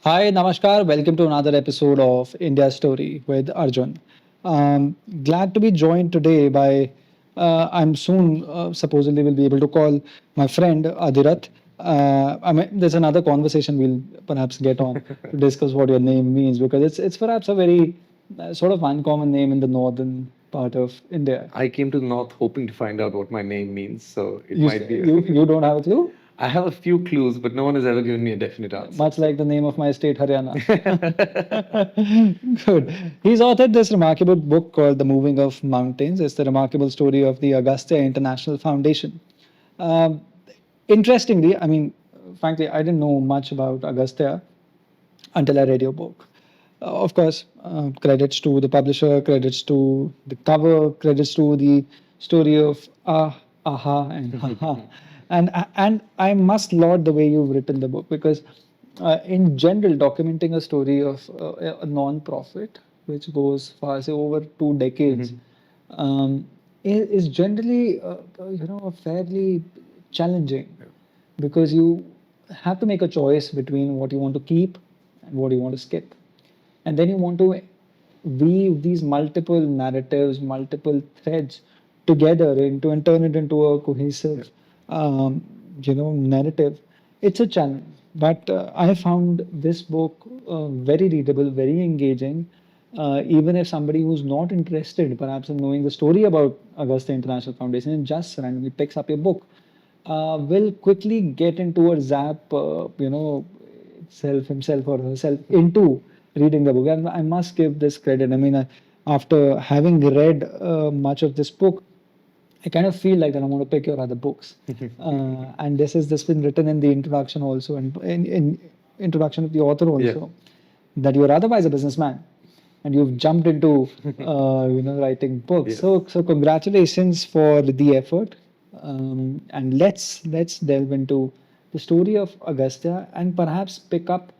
Hi, Namaskar. Welcome to another episode of India Story with Arjun. Glad to be joined today by, I'm soon supposedly will be able to call my friend Adhirath. I mean, there's another conversation we'll perhaps get on to discuss what your name means because it's perhaps a very sort of uncommon name in the northern part of India. I came to the north hoping to find out what my name means, so it You, might be. you don't have a clue? I have a few clues, but no one has ever given me a definite answer. Much like the name of my state, Haryana. Good. He's authored this remarkable book called The Moving of Mountains. It's the remarkable story of the Agastya International Foundation. Um, Interestingly, I mean, frankly, I didn't know much about Agastya until I read your book. Of course, credits to the publisher, credits to the cover, credits to the story of aha, and haha. And I must laud the way you've written the book because, in general, documenting a story of a non-profit which goes far, say, over 2 decades, is generally, a fairly challenging because you have to make a choice between what you want to keep and what you want to skip. And then you want to weave these multiple narratives, multiple threads together into and turn it into a cohesive, narrative. It's a challenge. But I found this book very readable, very engaging. Even if somebody who's not interested, perhaps in knowing the story about Augusta International Foundation, and just randomly picks up your book, will quickly get into a zap, himself or herself into reading the book. And I must give this credit. I mean, after having read much of this book, I kind of feel like that I want to pick your other books. And this been written in the introduction also, and in introduction of the author also, that you're otherwise a businessman and you've jumped into writing books. Yes. So congratulations for the effort. And let's delve into the story of Agastya and perhaps pick up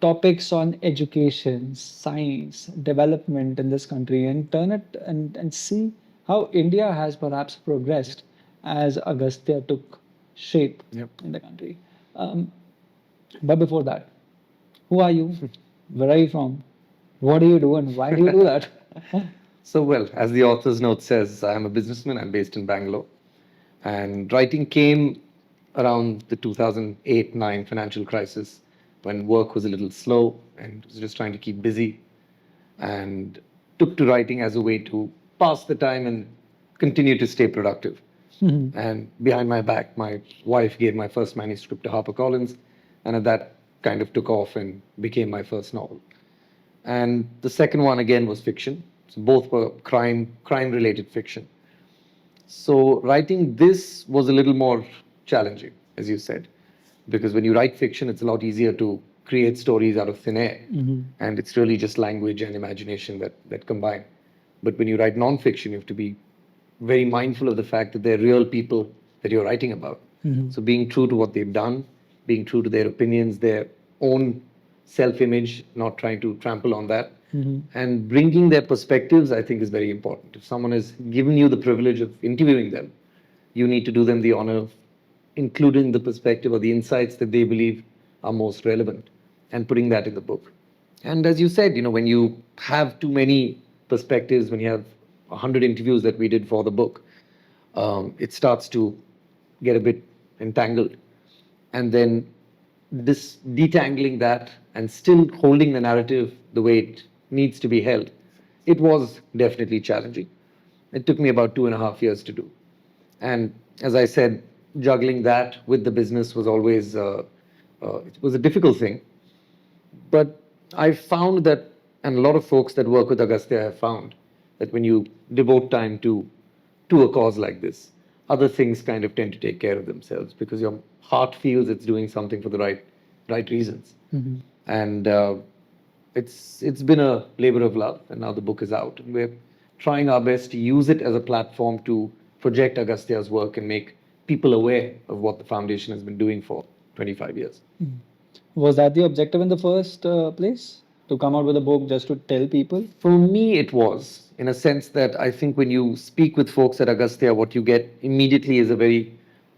topics on education, science, development in this country and turn it and see how India has perhaps progressed as Agastya took shape Yep. in the country. Um, but before that, who are you? Where are you from? What do you do and why do you do that? So, well, as the author's note says, I'm a businessman. I'm based in Bangalore. And writing came around the 2008-9 financial crisis when work was a little slow and was just trying to keep busy, and took to writing as a way to pass the time and continue to stay productive. And behind my back, my wife gave my first manuscript to HarperCollins, and that kind of took off and became my first novel. And the second one again was fiction. So both were crime related fiction. So writing this was a little more challenging, as you said, because when you write fiction, it's a lot easier to create stories out of thin air, and it's really just language and imagination that combine. But when you write nonfiction, you have to be very mindful of the fact that they're real people that you're writing about. So being true to what they've done, being true to their opinions, their own self-image, not trying to trample on that, and bringing their perspectives, I think, is very important. If someone has given you the privilege of interviewing them, you need to do them the honor of including the perspective or the insights that they believe are most relevant and putting that in the book. And as you said, when you have too many perspectives, when you have 100 interviews that we did for the book, it starts to get a bit entangled. And then this detangling that and still holding the narrative the way it needs to be held, it was definitely challenging. It took me about 2.5 years to do. And as I said, juggling that with the business was always it was a difficult thing. But I found that, and a lot of folks that work with Agastya have found that when you devote time to a cause like this, other things kind of tend to take care of themselves because your heart feels it's doing something for the right reasons. And it's been a labor of love, and now the book is out, and we're trying our best to use it as a platform to project Agastya's work and make people aware of what the foundation has been doing for 25 years. Was that the objective in the first place? To come out with a book just to tell people? For me, it was, in a sense that I think when you speak with folks at Agastya, what you get immediately is a very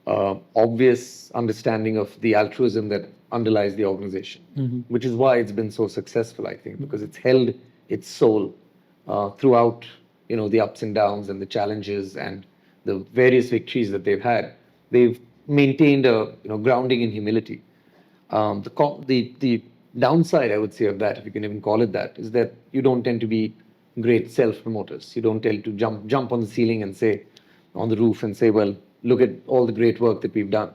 obvious understanding of the altruism that underlies the organization, which is why it's been so successful, I think, because it's held its soul throughout, the ups and downs and the challenges and the various victories that they've had. They've maintained a, grounding in humility. The downside, I would say, of that, if you can even call it that, is that you don't tend to be great self promoters. You don't tend to jump on the ceiling and say, on the roof and say, well, look at all the great work that we've done.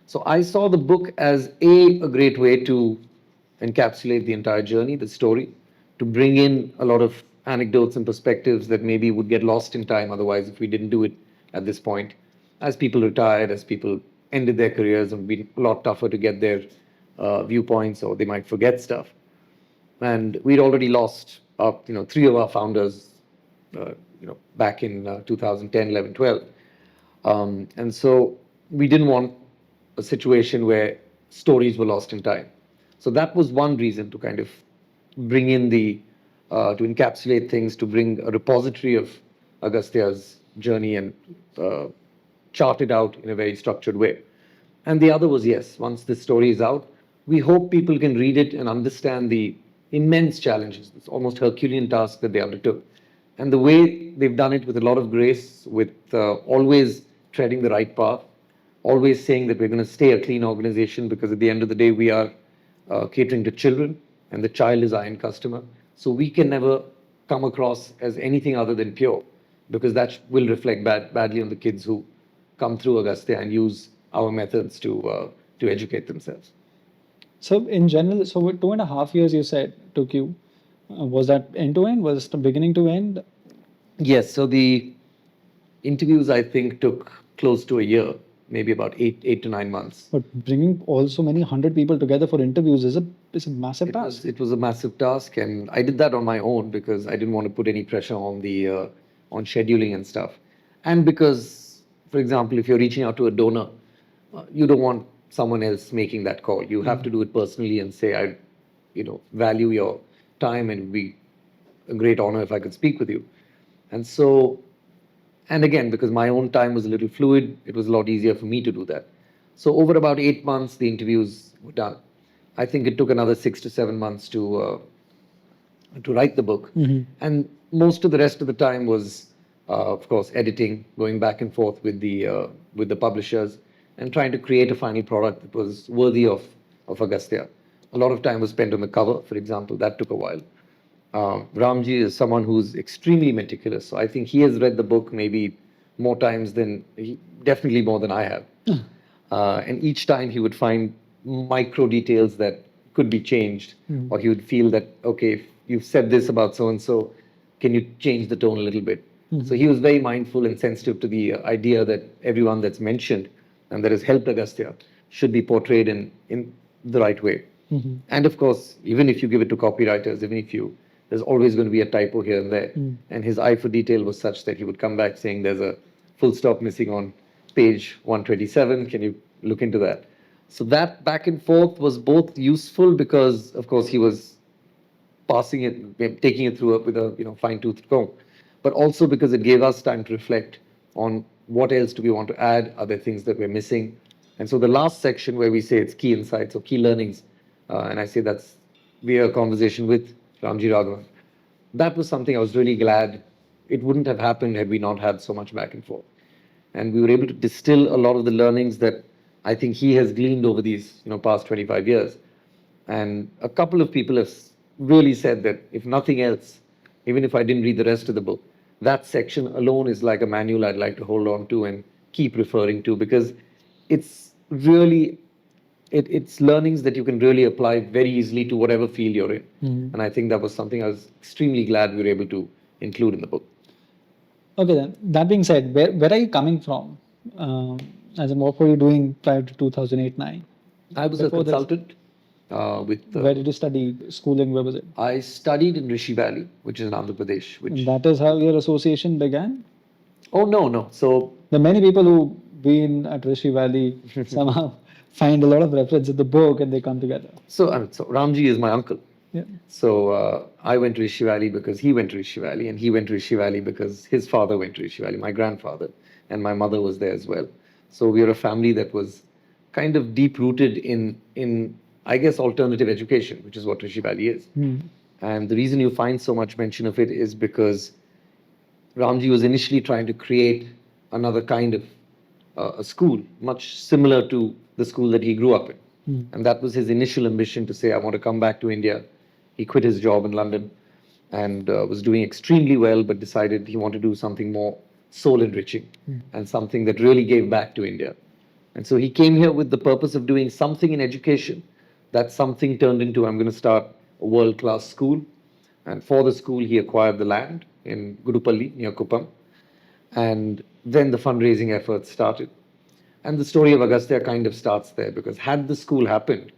So I saw the book as a great way to encapsulate the entire journey, the story, to bring in a lot of anecdotes and perspectives that maybe would get lost in time otherwise if we didn't do it at this point. As people retired, as people ended their careers, it would be a lot tougher to get their viewpoints, or they might forget stuff. And we'd already lost, three of our founders, back in 2010, 11, 12. And so we didn't want a situation where stories were lost in time. So that was one reason to kind of bring in to encapsulate things, to bring a repository of Agastya's journey and chart it out in a very structured way. And the other was, yes, once this story is out, we hope people can read it and understand the immense challenges, this almost Herculean task that they undertook. And the way they've done it with a lot of grace, with always treading the right path, always saying that we're going to stay a clean organization, because at the end of the day, we are catering to children, and the child is our end customer. So we can never come across as anything other than pure, because that will reflect badly on the kids who come through Agastya and use our methods to educate themselves. So in general, so 2.5 years you said took you. Was that end to end? Was it beginning to end? Yes. So the interviews, I think, took close to a year, maybe about 8 to 9 months. But bringing also many 100 people together for interviews is a massive task. It was a massive task, and I did that on my own because I didn't want to put any pressure on the on scheduling and stuff, and because, for example, if you're reaching out to a donor, you don't want someone else making that call. You have to do it personally and say, I, value your time, and it would be a great honor if I could speak with you. And so, and again, because my own time was a little fluid, it was a lot easier for me to do that. So over about 8 months, the interviews were done. I think it took another 6 to 7 months to write the book. And most of the rest of the time was, of course, editing, going back and forth with the publishers, and trying to create a final product that was worthy of Agastya. A lot of time was spent on the cover, for example. That took a while. Ramji is someone who's extremely meticulous. So I think he has read the book maybe more times definitely more than I have. And each time he would find micro details that could be changed, or he would feel that, okay, if you've said this about so-and-so, can you change the tone a little bit? So he was very mindful and sensitive to the idea that everyone that's mentioned and that has helped Agastya should be portrayed in the right way. And of course, even if you give it to copywriters, there's always going to be a typo here and there. And his eye for detail was such that he would come back saying there's a full stop missing on page 127. Can you look into that? So that back and forth was both useful because, of course, he was passing it, taking it through with a fine-toothed comb, but also because it gave us time to reflect on what else do we want to add, are there things that we're missing. And so the last section where we say it's key insights or key learnings, and I say that's via a conversation with Ramji Raghavan, that was something I was really glad it wouldn't have happened had we not had so much back and forth. And we were able to distill a lot of the learnings that I think he has gleaned over these past 25 years. And a couple of people have really said that if nothing else, even if I didn't read the rest of the book, that section alone is like a manual I'd like to hold on to and keep referring to, because it's really, it's learnings that you can really apply very easily to whatever field you're in. And I think that was something I was extremely glad we were able to include in the book. Okay, then. That being said, where are you coming from? As in, what were you doing prior to 2008-9? I was a consultant. Where did you study? Schooling, where was it? I studied in Rishi Valley, which is in Andhra Pradesh. And that is how your association began? Oh, no. So there are many people who've been at Rishi Valley somehow find a lot of reference in the book and they come together. So Ramji is my uncle. Yeah. So I went to Rishi Valley because he went to Rishi Valley, and he went to Rishi Valley because his father went to Rishi Valley, my grandfather, and my mother was there as well. So we were a family that was kind of deep-rooted in I guess, alternative education, which is what Rishi Valley is. And the reason you find so much mention of it is because Ramji was initially trying to create another kind of a school, much similar to the school that he grew up in. And that was his initial ambition to say, I want to come back to India. He quit his job in London and was doing extremely well, but decided he wanted to do something more soul enriching and something that really gave back to India. And so he came here with the purpose of doing something in education. That something turned into, I'm going to start a world class school. And for the school, he acquired the land in Gudupalli near Kuppam. And then the fundraising efforts started. And the story of Agastya kind of starts there, because had the school happened,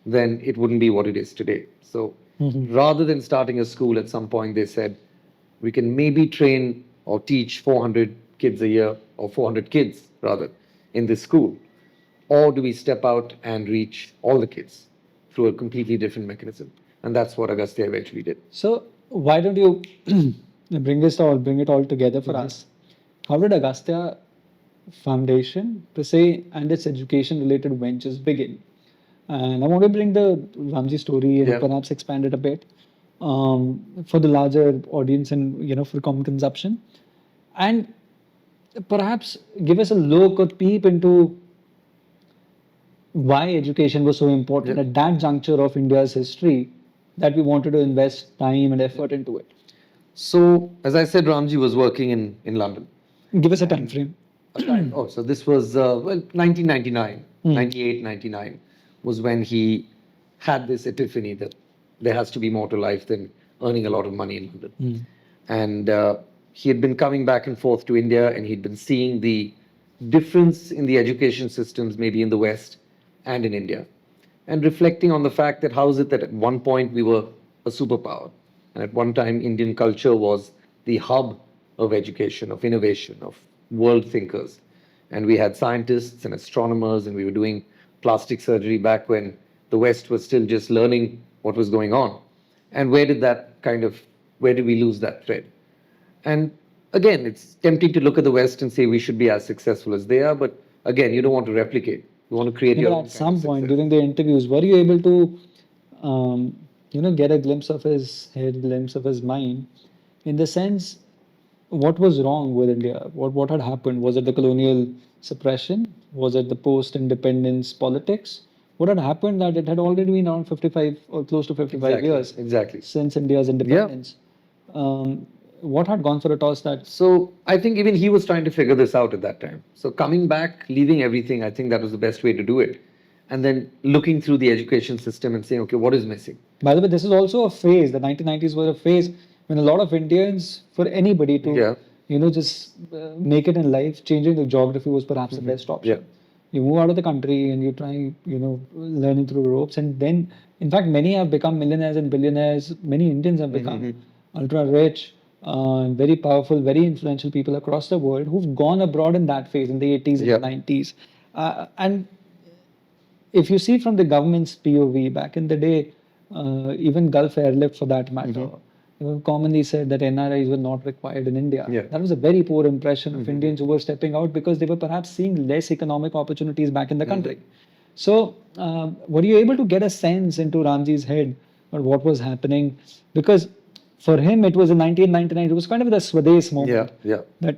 then it wouldn't be what it is today. So rather than starting a school, at some point they said, we can maybe train or teach 400 kids a year, or 400 kids rather, in this school. Or do we step out and reach all the kids through a completely different mechanism? And that's what Agastya eventually did. So why don't you bring it all together for us? How did Agastya Foundation, per se, and its education-related ventures begin? And I want to bring the Ramji story and Yeah. perhaps expand it a bit for the larger audience and for common consumption, and perhaps give us a look or peep into why education was so important at that juncture of India's history that we wanted to invest time and effort into it. So, as I said, Ramji was working in London. Give us a time frame. Oh, so this was, 1999, 98, 99 was when he had this epiphany that there has to be more to life than earning a lot of money in London. And he had been coming back and forth to India, and he'd been seeing the difference in the education systems, maybe in the West and in India, and reflecting on the fact that how is it that at one point we were a superpower, and at one time Indian culture was the hub of education, of innovation, of world thinkers. And we had scientists and astronomers, and we were doing plastic surgery back when the West was still just learning what was going on. And where did we lose that thread? And again, it's tempting to look at the West and say we should be as successful as they are, but again, you don't want to replicate. You want to create your own At some kind of point success. during the interviews, were you able to, get a glimpse of his head, glimpse of his mind, in the sense, what was wrong with India? What had happened? Was it the colonial suppression? Was it the post-independence politics? What had happened that it had already been around 55 or close to 55 years Exactly. since India's independence? What had gone for a toss that? So I think even he was trying to figure this out at that time. So coming back, leaving everything, I think that was the best way to do it. And then looking through the education system and saying, okay, what is missing? By the way, this is also a phase. The 1990s were a phase when a lot of Indians, for anybody to, just make it in life, changing the geography was perhaps the best option. You move out of the country and you try, learning through ropes. And then, in fact, many have become millionaires and billionaires. Many Indians have become ultra rich, very powerful, very influential people across the world who've gone abroad in that phase in the 80s and the 90s. And if you see from the government's POV, back in the day, even Gulf airlift for that matter, commonly said that NRIs were not required in India. That was a very poor impression of Indians who were stepping out because they were perhaps seeing less economic opportunities back in the country. So, were you able to get a sense into Ramji's head or what was happening? Because for him, it was in 1999, it was kind of the Swadesh moment. That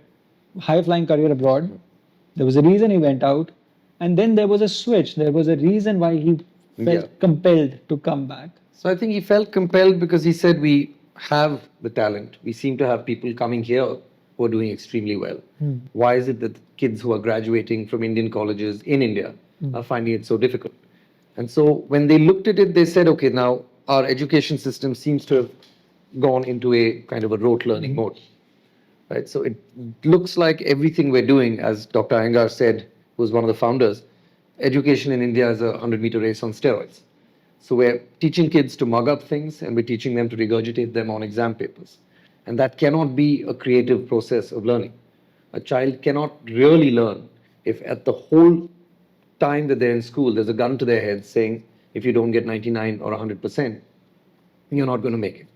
high flying career abroad. There was a reason he went out. And then there was a switch. There was a reason why he felt compelled to come back. So I think he felt compelled because he said, we have the talent. We seem to have people coming here who are doing extremely well. Why is it that kids who are graduating from Indian colleges in India are finding it so difficult? And so when they looked at it, they said, okay, now our education system seems to have gone into a kind of a rote learning mode. Right? So it looks like everything we're doing, as Dr. Iyengar said, who was one of the founders, education in India is a 100-meter race on steroids. So we're teaching kids to mug up things, and we're teaching them to regurgitate them on exam papers. And that cannot be a creative process of learning. A child cannot really learn if at the whole time that they're in school, there's a gun to their head saying, if you don't get 99 or 100%, you're not going to make it.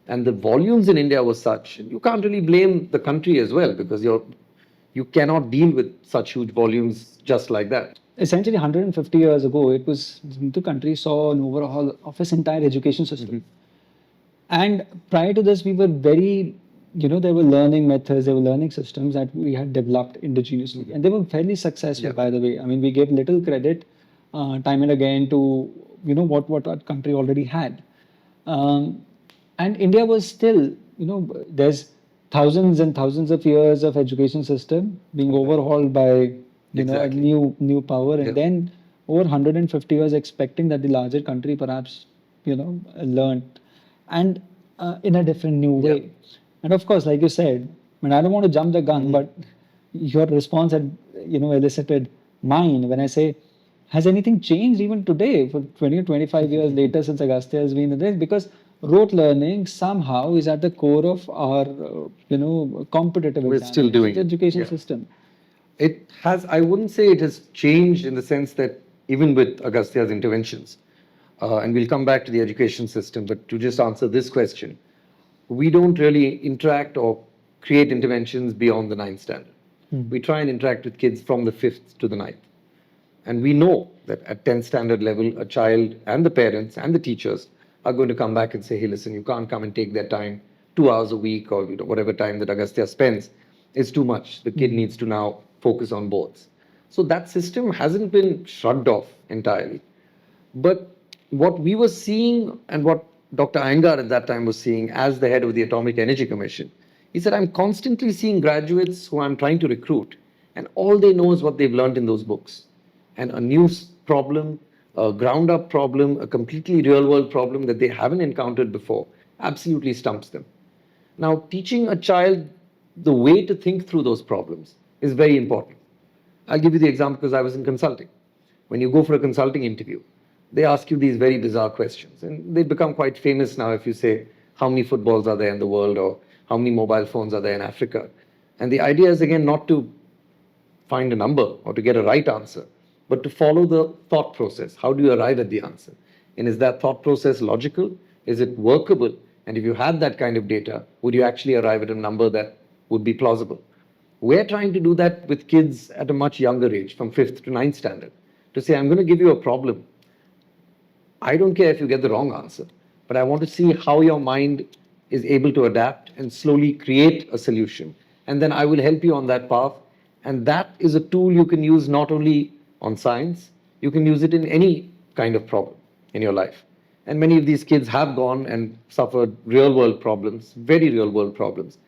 And the volumes in India were such, you can't really blame the country as well, because you're You cannot deal with such huge volumes just like that. Essentially, 150 years ago, the country saw an overhaul of its entire education system. And prior to this, we were there were learning methods, there were learning systems that we had developed indigenously. And they were fairly successful, by the way. I mean, we gave little credit time and again to, what our country already had. And India was still, there's thousands and thousands of years of education system being overhauled by, a new power. And then over 150 years expecting that the larger country perhaps, learned and in a different new way. And of course, like you said, I mean, I don't want to jump the gun, but your response had, elicited mine when I say, has anything changed even today for 20 or 25 years later since Agastya has been there? Because rote learning somehow is at the core of our, competitive We're still doing it. education system. It has, I wouldn't say it has changed in the sense that even with Agastya's interventions, and we'll come back to the education system, but to just answer this question, we don't really interact or create interventions beyond the 9th standard. We try and interact with kids from the 5th to the 9th. And we know that at 10th standard level, a child and the parents and the teachers are going to come back and say, hey, listen, you can't come and take their time 2 hours a week or whatever time that Agastya spends. It's too much. The kid needs to now focus on boards. So that system hasn't been shrugged off entirely. But what we were seeing and what Dr. Iyengar at that time was seeing as the head of the Atomic Energy Commission, he said, I'm constantly seeing graduates who I'm trying to recruit, and all they know is what they've learned in those books. And a new problem, a ground up problem, a completely real world problem that they haven't encountered before absolutely stumps them. Now, teaching a child the way to think through those problems is very important. I'll give you the example because I was in consulting. When you go for a consulting interview, they ask you these very bizarre questions. And they become quite famous now if you say, how many footballs are there in the world or how many mobile phones are there in Africa? And the idea is, again, not to find a number or to get a right answer, but to follow the thought process. How do you arrive at the answer? And is that thought process logical? Is it workable? And if you had that kind of data, would you actually arrive at a number that would be plausible? We're trying to do that with kids at a much younger age, from 5th to 9th standard, to say, I'm going to give you a problem. I don't care if you get the wrong answer, but I want to see how your mind is able to adapt and slowly create a solution. And then I will help you on that path. And that is a tool you can use not only on science, you can use it in any kind of problem in your life. And many of these kids have gone and suffered real world problems, very real world problems,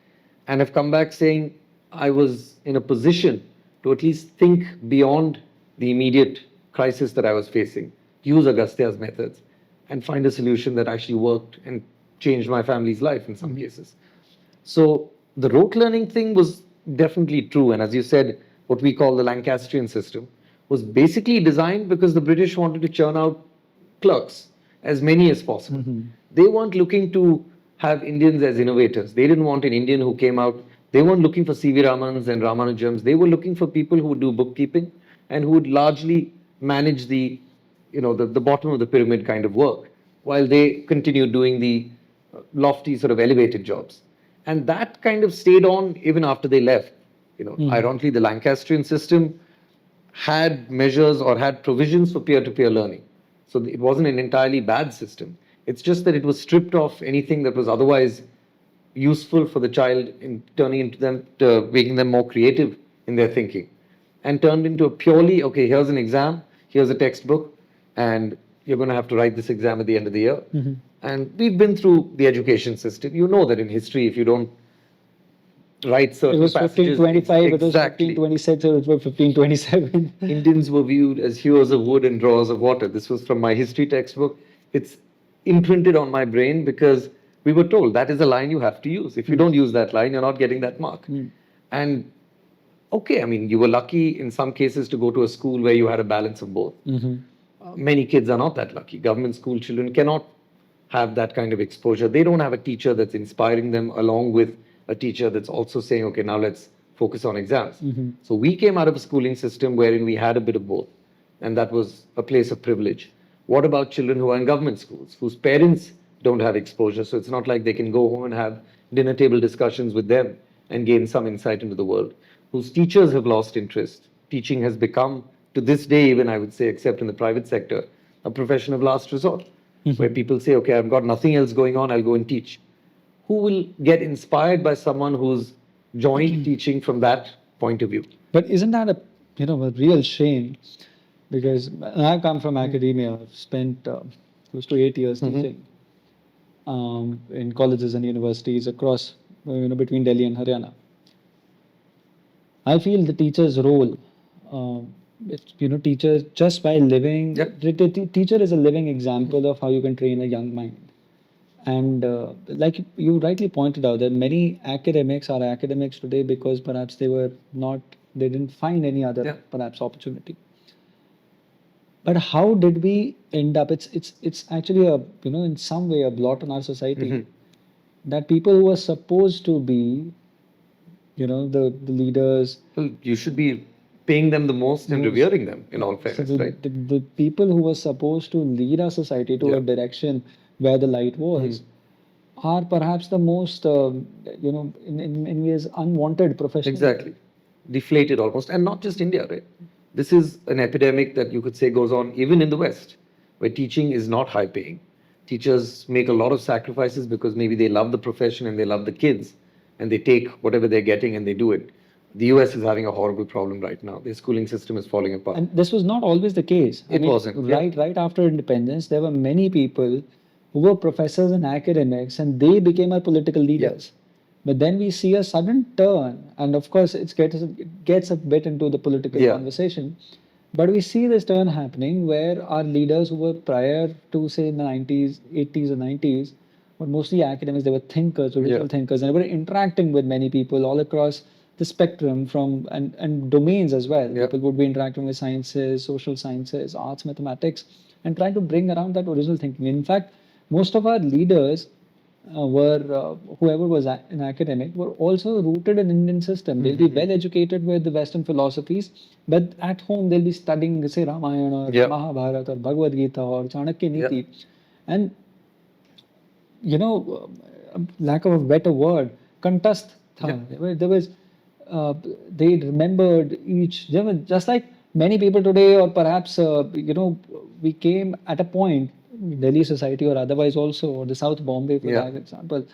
and have come back saying, I was in a position to at least think beyond the immediate crisis that I was facing, use Agastya's methods, and find a solution that actually worked and changed my family's life in some cases. So the rote learning thing was definitely true. And as you said, what we call the Lancastrian system was basically designed because the British wanted to churn out clerks, as many as possible. They weren't looking to have Indians as innovators. They didn't want an Indian who came out. They weren't looking for C.V. Ramans and Ramanujams. They were looking for people who would do bookkeeping and who would largely manage the bottom of the pyramid kind of work, while they continued doing the lofty sort of elevated jobs. And that kind of stayed on even after they left. Ironically, the Lancastrian system had measures or had provisions for peer-to-peer learning. So it wasn't an entirely bad system. It's just that it was stripped of anything that was otherwise useful for the child in turning into them, making them more creative in their thinking, and turned into a purely, okay, here's an exam, here's a textbook, and you're going to have to write this exam at the end of the year. And we've been through the education system. You know that in history, if you don't write certain passages... It was 1525, exactly. It was 1526, it was 1527. Indians were viewed as hewers of wood and drawers of water. This was from my history textbook. It's imprinted on my brain because we were told that is a line you have to use. If you don't use that line, you're not getting that mark. And okay, I mean, you were lucky in some cases to go to a school where you had a balance of both. Many kids are not that lucky. Government school children cannot have that kind of exposure. They don't have a teacher that's inspiring them along with a teacher that's also saying, okay, now let's focus on exams. So we came out of a schooling system wherein we had a bit of both. And that was a place of privilege. What about children who are in government schools, whose parents don't have exposure? So it's not like they can go home and have dinner table discussions with them and gain some insight into the world. whose teachers have lost interest. Teaching has become, to this day, even I would say, except in the private sector, a profession of last resort, where people say, okay, I've got nothing else going on, I'll go and teach. Who will get inspired by someone who's joined teaching from that point of view? But isn't that a real shame? Because I come from academia. I've spent close to 8 years teaching in colleges and universities across, between Delhi and Haryana. I feel the teacher's role, teachers just by living, the teacher is a living example of how you can train a young mind. And like you rightly pointed out, that many academics are academics today because perhaps they didn't find any other perhaps opportunity. But how did we end up? It's actually in some way a blot on our society that people who are supposed to be the leaders. Well, you should be paying them the most and revering them, in all fairness, right? The people who were supposed to lead our society to a direction where the light was are perhaps the most, in ways unwanted professionals. Exactly. Deflated almost. And not just India, right? This is an epidemic that you could say goes on even in the West, where teaching is not high paying. Teachers make a lot of sacrifices because maybe they love the profession and they love the kids, and they take whatever they're getting and they do it. The US is having a horrible problem right now. Their schooling system is falling apart. And this was not always the case. It wasn't. Right after independence, there were many people who were professors and academics, and they became our political leaders. But then we see a sudden turn, and of course, it gets a bit into the political conversation. But we see this turn happening where our leaders who were prior to, say, in the 90s, 80s, or 90s, were mostly academics. They were thinkers, original thinkers, and they were interacting with many people all across the spectrum and domains as well. People would be interacting with sciences, social sciences, arts, mathematics, and trying to bring around that original thinking. In fact, most of our leaders were, whoever was an academic, were also rooted in Indian system. They'll be well educated with the Western philosophies, but at home they'll be studying, say, Ramayana or Mahabharata or Bhagavad Gita or Chanakya Niti. And, lack of a better word, contest tha. There was, they remembered each, just like many people today, or perhaps, we came at a point, Delhi society or otherwise also, or the South Bombay, for example,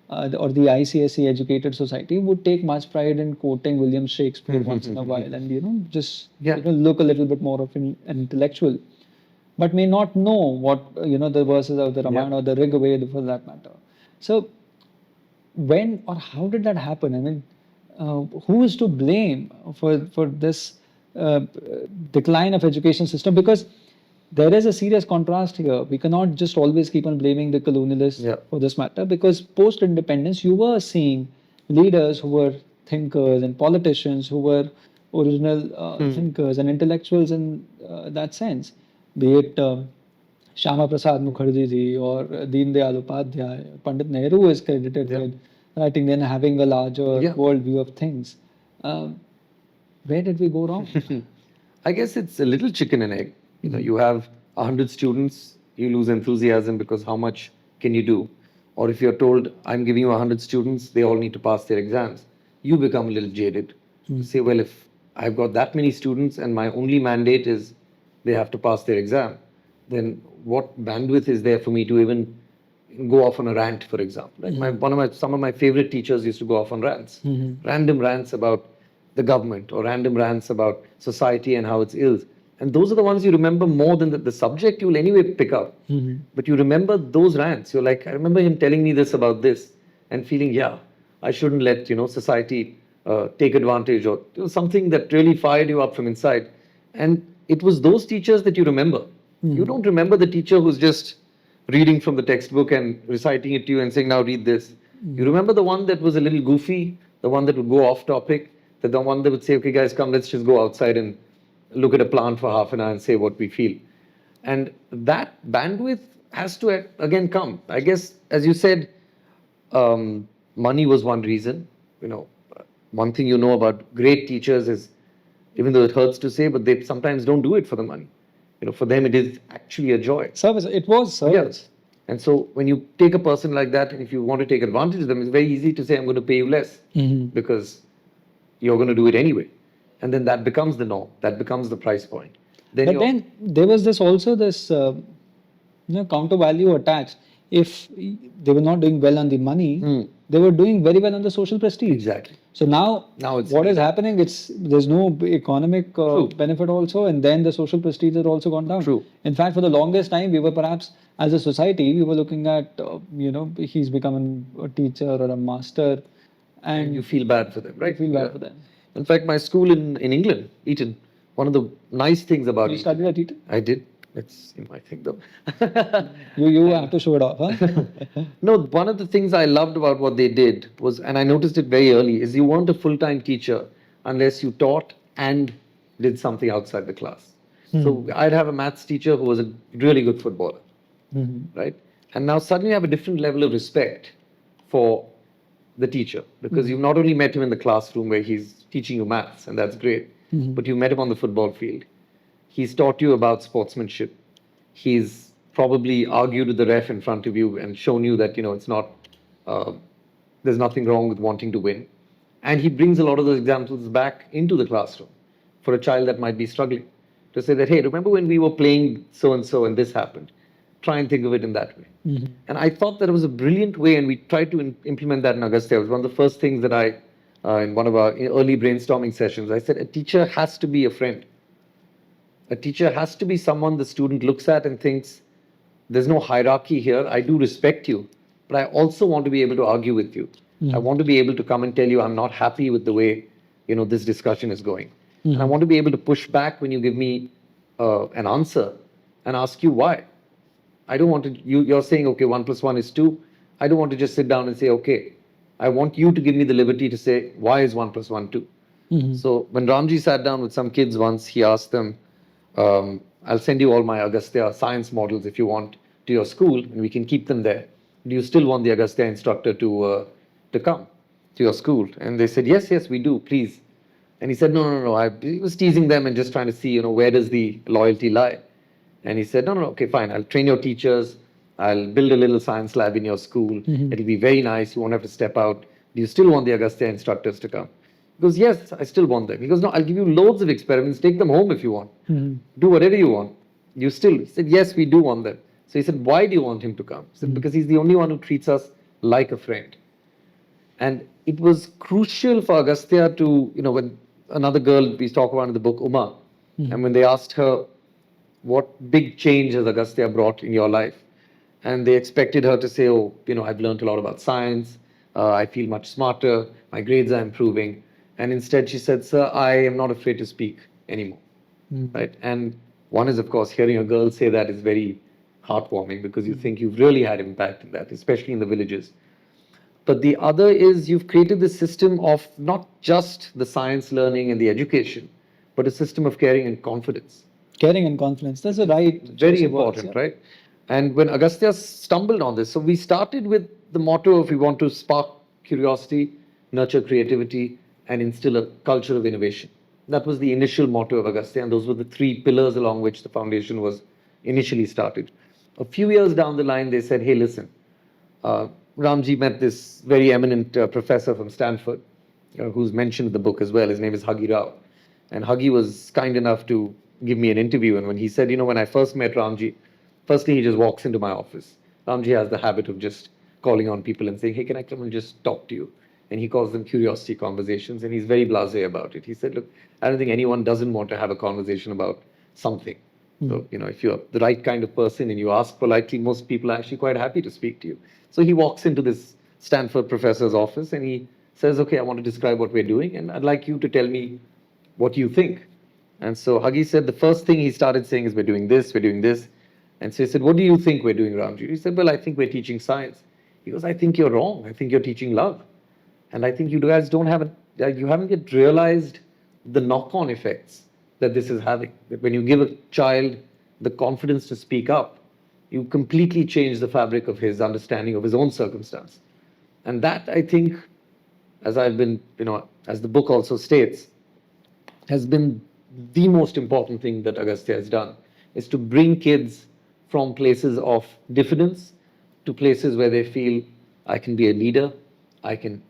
or the ICSE educated society would take much pride in quoting William Shakespeare once in a while, and just look a little bit more of an intellectual, but may not know what the verses of the Ramayana or the Rig Veda for that matter. So when or how did that happen? I mean, who is to blame for this decline of education system? Because there is a serious contrast here. We cannot just always keep on blaming the colonialists for this matter, because post-independence, you were seeing leaders who were thinkers and politicians who were original thinkers and intellectuals in that sense, be it Shyama Prasad Mukherjee ji or Deen Dayal Upadhyay. Pandit Nehru is credited with writing, then having a larger world view of things. Where did we go wrong? I guess it's a little chicken and egg. You have 100 students, you lose enthusiasm because how much can you do? Or if you're told, I'm giving you 100 students, they all need to pass their exams, you become a little jaded. You say, well, if I've got that many students and my only mandate is they have to pass their exam, then what bandwidth is there for me to even go off on a rant, for example? Like some of my favorite teachers used to go off on rants, random rants about the government or random rants about society and how it's ill. And those are the ones you remember more than the subject you'll anyway pick up. But you remember those rants. You're like, I remember him telling me this about this, and feeling, I shouldn't let society take advantage, or something that really fired you up from inside. And it was those teachers that you remember. You don't remember the teacher who's just reading from the textbook and reciting it to you and saying, now read this. You remember the one that was a little goofy, the one that would go off topic, the one that would say, okay guys, come, let's just go outside and look at a plant for half an hour and say what we feel. And that bandwidth has to again come. I guess, as you said, money was one reason. One thing about great teachers is, even though it hurts to say, but they sometimes don't do it for the money. For them it is actually a joy. Service. It was service. And so when you take a person like that, and if you want to take advantage of them, it's very easy to say, I'm going to pay you less, because you're going to do it anyway. And then that becomes the norm. That becomes the price point. Then But then there was this also this counter value attached. If they were not doing well on the money, they were doing very well on the social prestige. Exactly. So now it's what is happening? There's no economic True. benefit also, and then the social prestige has also gone down. True. In fact, for the longest time, we were perhaps as a society we were looking at he's becoming a teacher or a master, and you feel bad for them, right? feel bad for them. In fact, my school in England, Eton, one of the nice things about You Eton, studied at Eton? I did. It's in my thing though. You have to show it off, huh? No, one of the things I loved about what they did was, and I noticed it very early, is you weren't a full-time teacher unless you taught and did something outside the class. So I'd have a maths teacher who was a really good footballer, right? And now suddenly I have a different level of respect for the teacher because you've not only met him in the classroom where he's teaching you maths, and that's great, but you met him on the football field. He's taught you about sportsmanship. He's probably argued with the ref in front of you and shown you that, it's not, there's nothing wrong with wanting to win. And he brings a lot of those examples back into the classroom for a child that might be struggling to say that, hey, remember when we were playing so-and-so and this happened? Try and think of it in that way. And I thought that it was a brilliant way, and we tried to implement that in Agastya. It was one of the first things that in one of our early brainstorming sessions, I said, a teacher has to be a friend. A teacher has to be someone the student looks at and thinks, there's no hierarchy here. I do respect you, but I also want to be able to argue with you. I want to be able to come and tell you I'm not happy with the way, this discussion is going. And I want to be able to push back when you give me an answer and ask you why. I don't want to, you're saying, okay, 1 + 1 is 2. I don't want to just sit down and say, okay. I want you to give me the liberty to say, why is 1 + 1 2? So when Ramji sat down with some kids once, he asked them, I'll send you all my Agastya science models if you want to your school, and we can keep them there. Do you still want the Agastya instructor to come to your school? And they said, yes, we do, please. And he said, no. He was teasing them and just trying to see, where does the loyalty lie? And he said, no, okay, fine. I'll train your teachers. I'll build a little science lab in your school. It'll be very nice. You won't have to step out. Do you still want the Agastya instructors to come? He goes, yes, I still want them. He goes, no, I'll give you loads of experiments. Take them home if you want. Do whatever you want. He said, yes, we do want them. So he said, why do you want him to come? He said, because he's the only one who treats us like a friend. And it was crucial for Agastya to, when another girl we talk about in the book, Uma, and when they asked her, what big change has Agastya brought in your life? And they expected her to say, I've learned a lot about science. I feel much smarter. My grades are improving. And instead she said, sir, I am not afraid to speak anymore. Right? And one is, of course, hearing a girl say that is very heartwarming because you think you've really had impact in that, especially in the villages. But the other is you've created this system of not just the science learning and the education, but a system of caring and confidence. Caring and confidence. That's the right. Very important, right? And when Agastya stumbled on this, so we started with the motto of we want to spark curiosity, nurture creativity, and instill a culture of innovation. That was the initial motto of Agastya, and those were the 3 pillars along which the foundation was initially started. A few years down the line, they said, hey, listen, Ramji met this very eminent professor from Stanford, who's mentioned in the book as well. His name is Huggy Rao. And Huggy was kind enough to give me an interview. And when he said, when I first met Ramji, firstly, he just walks into my office. Ramji has the habit of just calling on people and saying, hey, can I come and just talk to you? And he calls them curiosity conversations. And he's very blasé about it. He said, look, I don't think anyone doesn't want to have a conversation about something. So, if you're the right kind of person and you ask politely, most people are actually quite happy to speak to you. So he walks into this Stanford professor's office and he says, okay, I want to describe what we're doing. And I'd like you to tell me what you think. And so Huggy said the first thing he started saying is, we're doing this, we're doing this. And so he said, what do you think we're doing, Ramji? He said, well, I think we're teaching science. He goes, I think you're wrong. I think you're teaching love. And I think you guys you haven't yet realized the knock-on effects that this is having. That when you give a child the confidence to speak up, you completely change the fabric of his understanding of his own circumstance. And that, I think, as I've been, as the book also states, has been the most important thing that Agastya has done, is to bring kids from places of diffidence to places where they feel I can be a leader, I can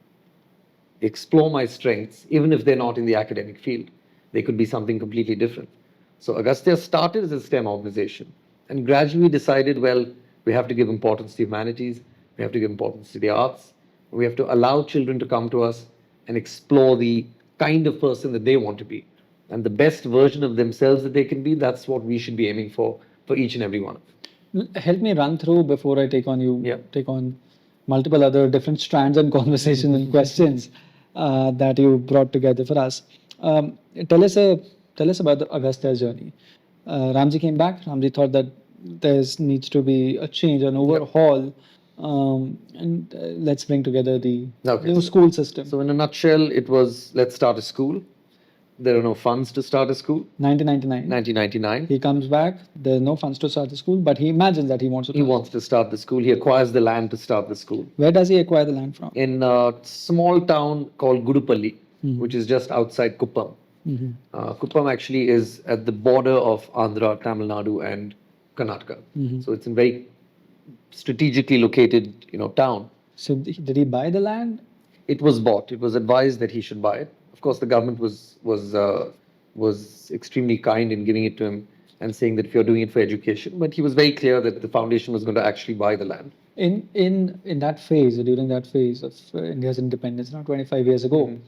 explore my strengths, even if they're not in the academic field. They could be something completely different. So Agastya started as a STEM organization and gradually decided, well, we have to give importance to humanities, we have to give importance to the arts, we have to allow children to come to us and explore the kind of person that they want to be. And the best version of themselves that they can be, that's what we should be aiming for each and every one of them. Help me run through before I take on you, Yeah. take on multiple other different strands and conversations and questions that you brought together for us. Um, tell us tell us about the Agastya's journey. Ramji came back. Ramji thought that there needs to be a change, an overhaul, and let's bring together the Okay, new school system. So in a nutshell, it was let's start a school. There are no funds to start a school. 1999. 1999. He comes back. There are no funds to start the school, but he imagines that he wants to. He wants to start the school. He acquires the land to start the school. Where does he acquire the land from? In a small town called Gudupalli, which is just outside Kuppam. Kuppam actually is at the border of Andhra, Tamil Nadu, and Karnataka. So it's a very strategically located, town. So did he buy the land? It was bought. It was advised that he should buy it. Of course, the government was extremely kind in giving it to him and saying that if you're doing it for education, but he was very clear that the foundation was going to actually buy the land. In that phase, during that phase of India's independence, now 25 years ago,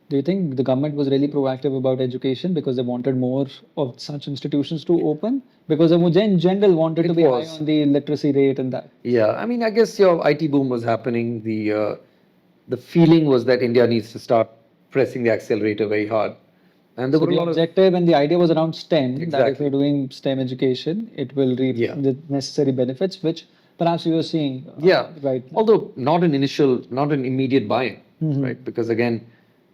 do you think the government was really proactive about education because they wanted more of such institutions to open? Because the Mujahid in general wanted to be high on the literacy rate and that. Yeah, I mean, I guess your IT boom was happening. The feeling was that India needs to start pressing the accelerator very hard. And there So were a the lot of objective and the idea was around STEM, that if Exactly. you're doing STEM education, it will reap Yeah. the necessary benefits, which perhaps you were seeing Yeah. right now. Although not an immediate buy-in, right? Because again,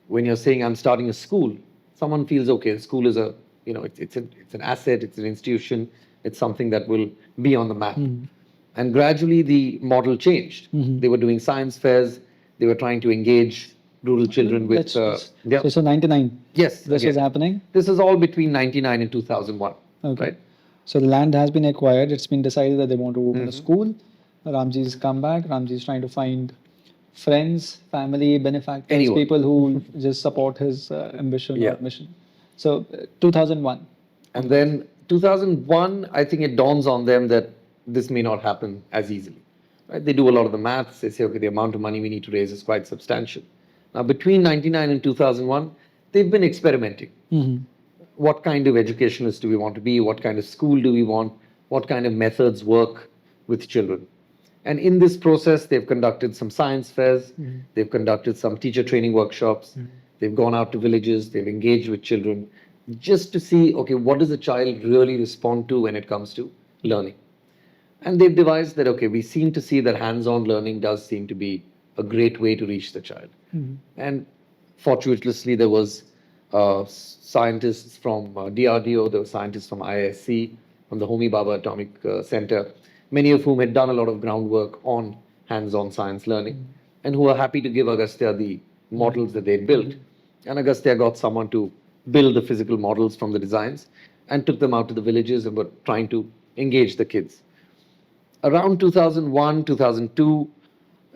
when you're saying I'm starting a school, someone feels okay. The school is it's an asset, it's an institution, it's something that will be on the map. And gradually the model changed. They were doing science fairs. They were trying to engage rural children with. So 99. Yes. This was happening. This is all between 99 and 2001. Okay. Right. So the land has been acquired. It's been decided that they want to open a school. Ramji's come back. Ramji's trying to find friends, family, benefactors, Anyone. people who just support his ambition Yeah. or mission. So 2001. And then 2001, I think it dawns on them that this may not happen as easily. Right? They do a lot of the maths. They say, okay, the amount of money we need to raise is quite substantial. Now, between 99 and 2001, they've been experimenting. What kind of educationalists do we want to be? What kind of school do we want? What kind of methods work with children? And in this process, they've conducted some science fairs. They've conducted some teacher training workshops. They've gone out to villages. They've engaged with children just to see, okay, what does a child really respond to when it comes to learning? And they've devised that, okay, we seem to see that hands-on learning does seem to be a great way to reach the child. And fortuitously, there was scientists from DRDO, there were scientists from IISc, from the Homi Bhabha Atomic Center, many of whom had done a lot of groundwork on hands-on science learning, and who were happy to give Agastya the models that they'd built. And Agastya got someone to build the physical models from the designs and took them out to the villages and were trying to engage the kids. Around 2001, 2002,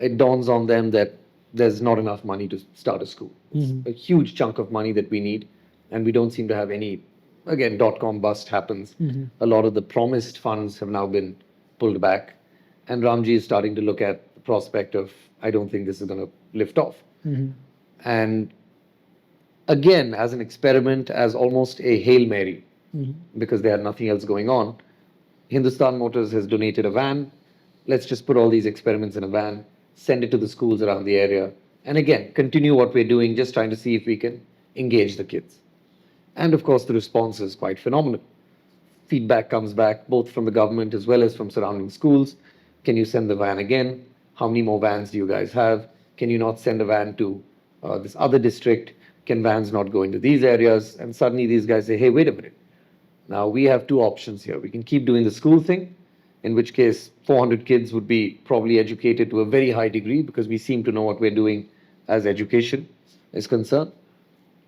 it dawns on them that there's not enough money to start a school. It's a huge chunk of money that we need, and we don't seem to have any. Again, dot-com bust happens. A lot of the promised funds have now been pulled back, and Ramji is starting to look at the prospect of, I don't think this is going to lift off. And again, as an experiment, as almost a Hail Mary, because they had nothing else going on, Hindustan Motors has donated a van. Let's just put all these experiments in a van, send it to the schools around the area, and again, continue what we're doing, just trying to see if we can engage the kids. And of course, the response is quite phenomenal. Feedback comes back both from the government as well as from surrounding schools. Can you send the van again? How many more vans do you guys have? Can you not send a van to this other district? Can vans not go into these areas? And suddenly these guys say, hey, wait a minute. Now we have two options here. We can keep doing the school thing, in which case 400 kids would be probably educated to a very high degree because we seem to know what we're doing as education is concerned.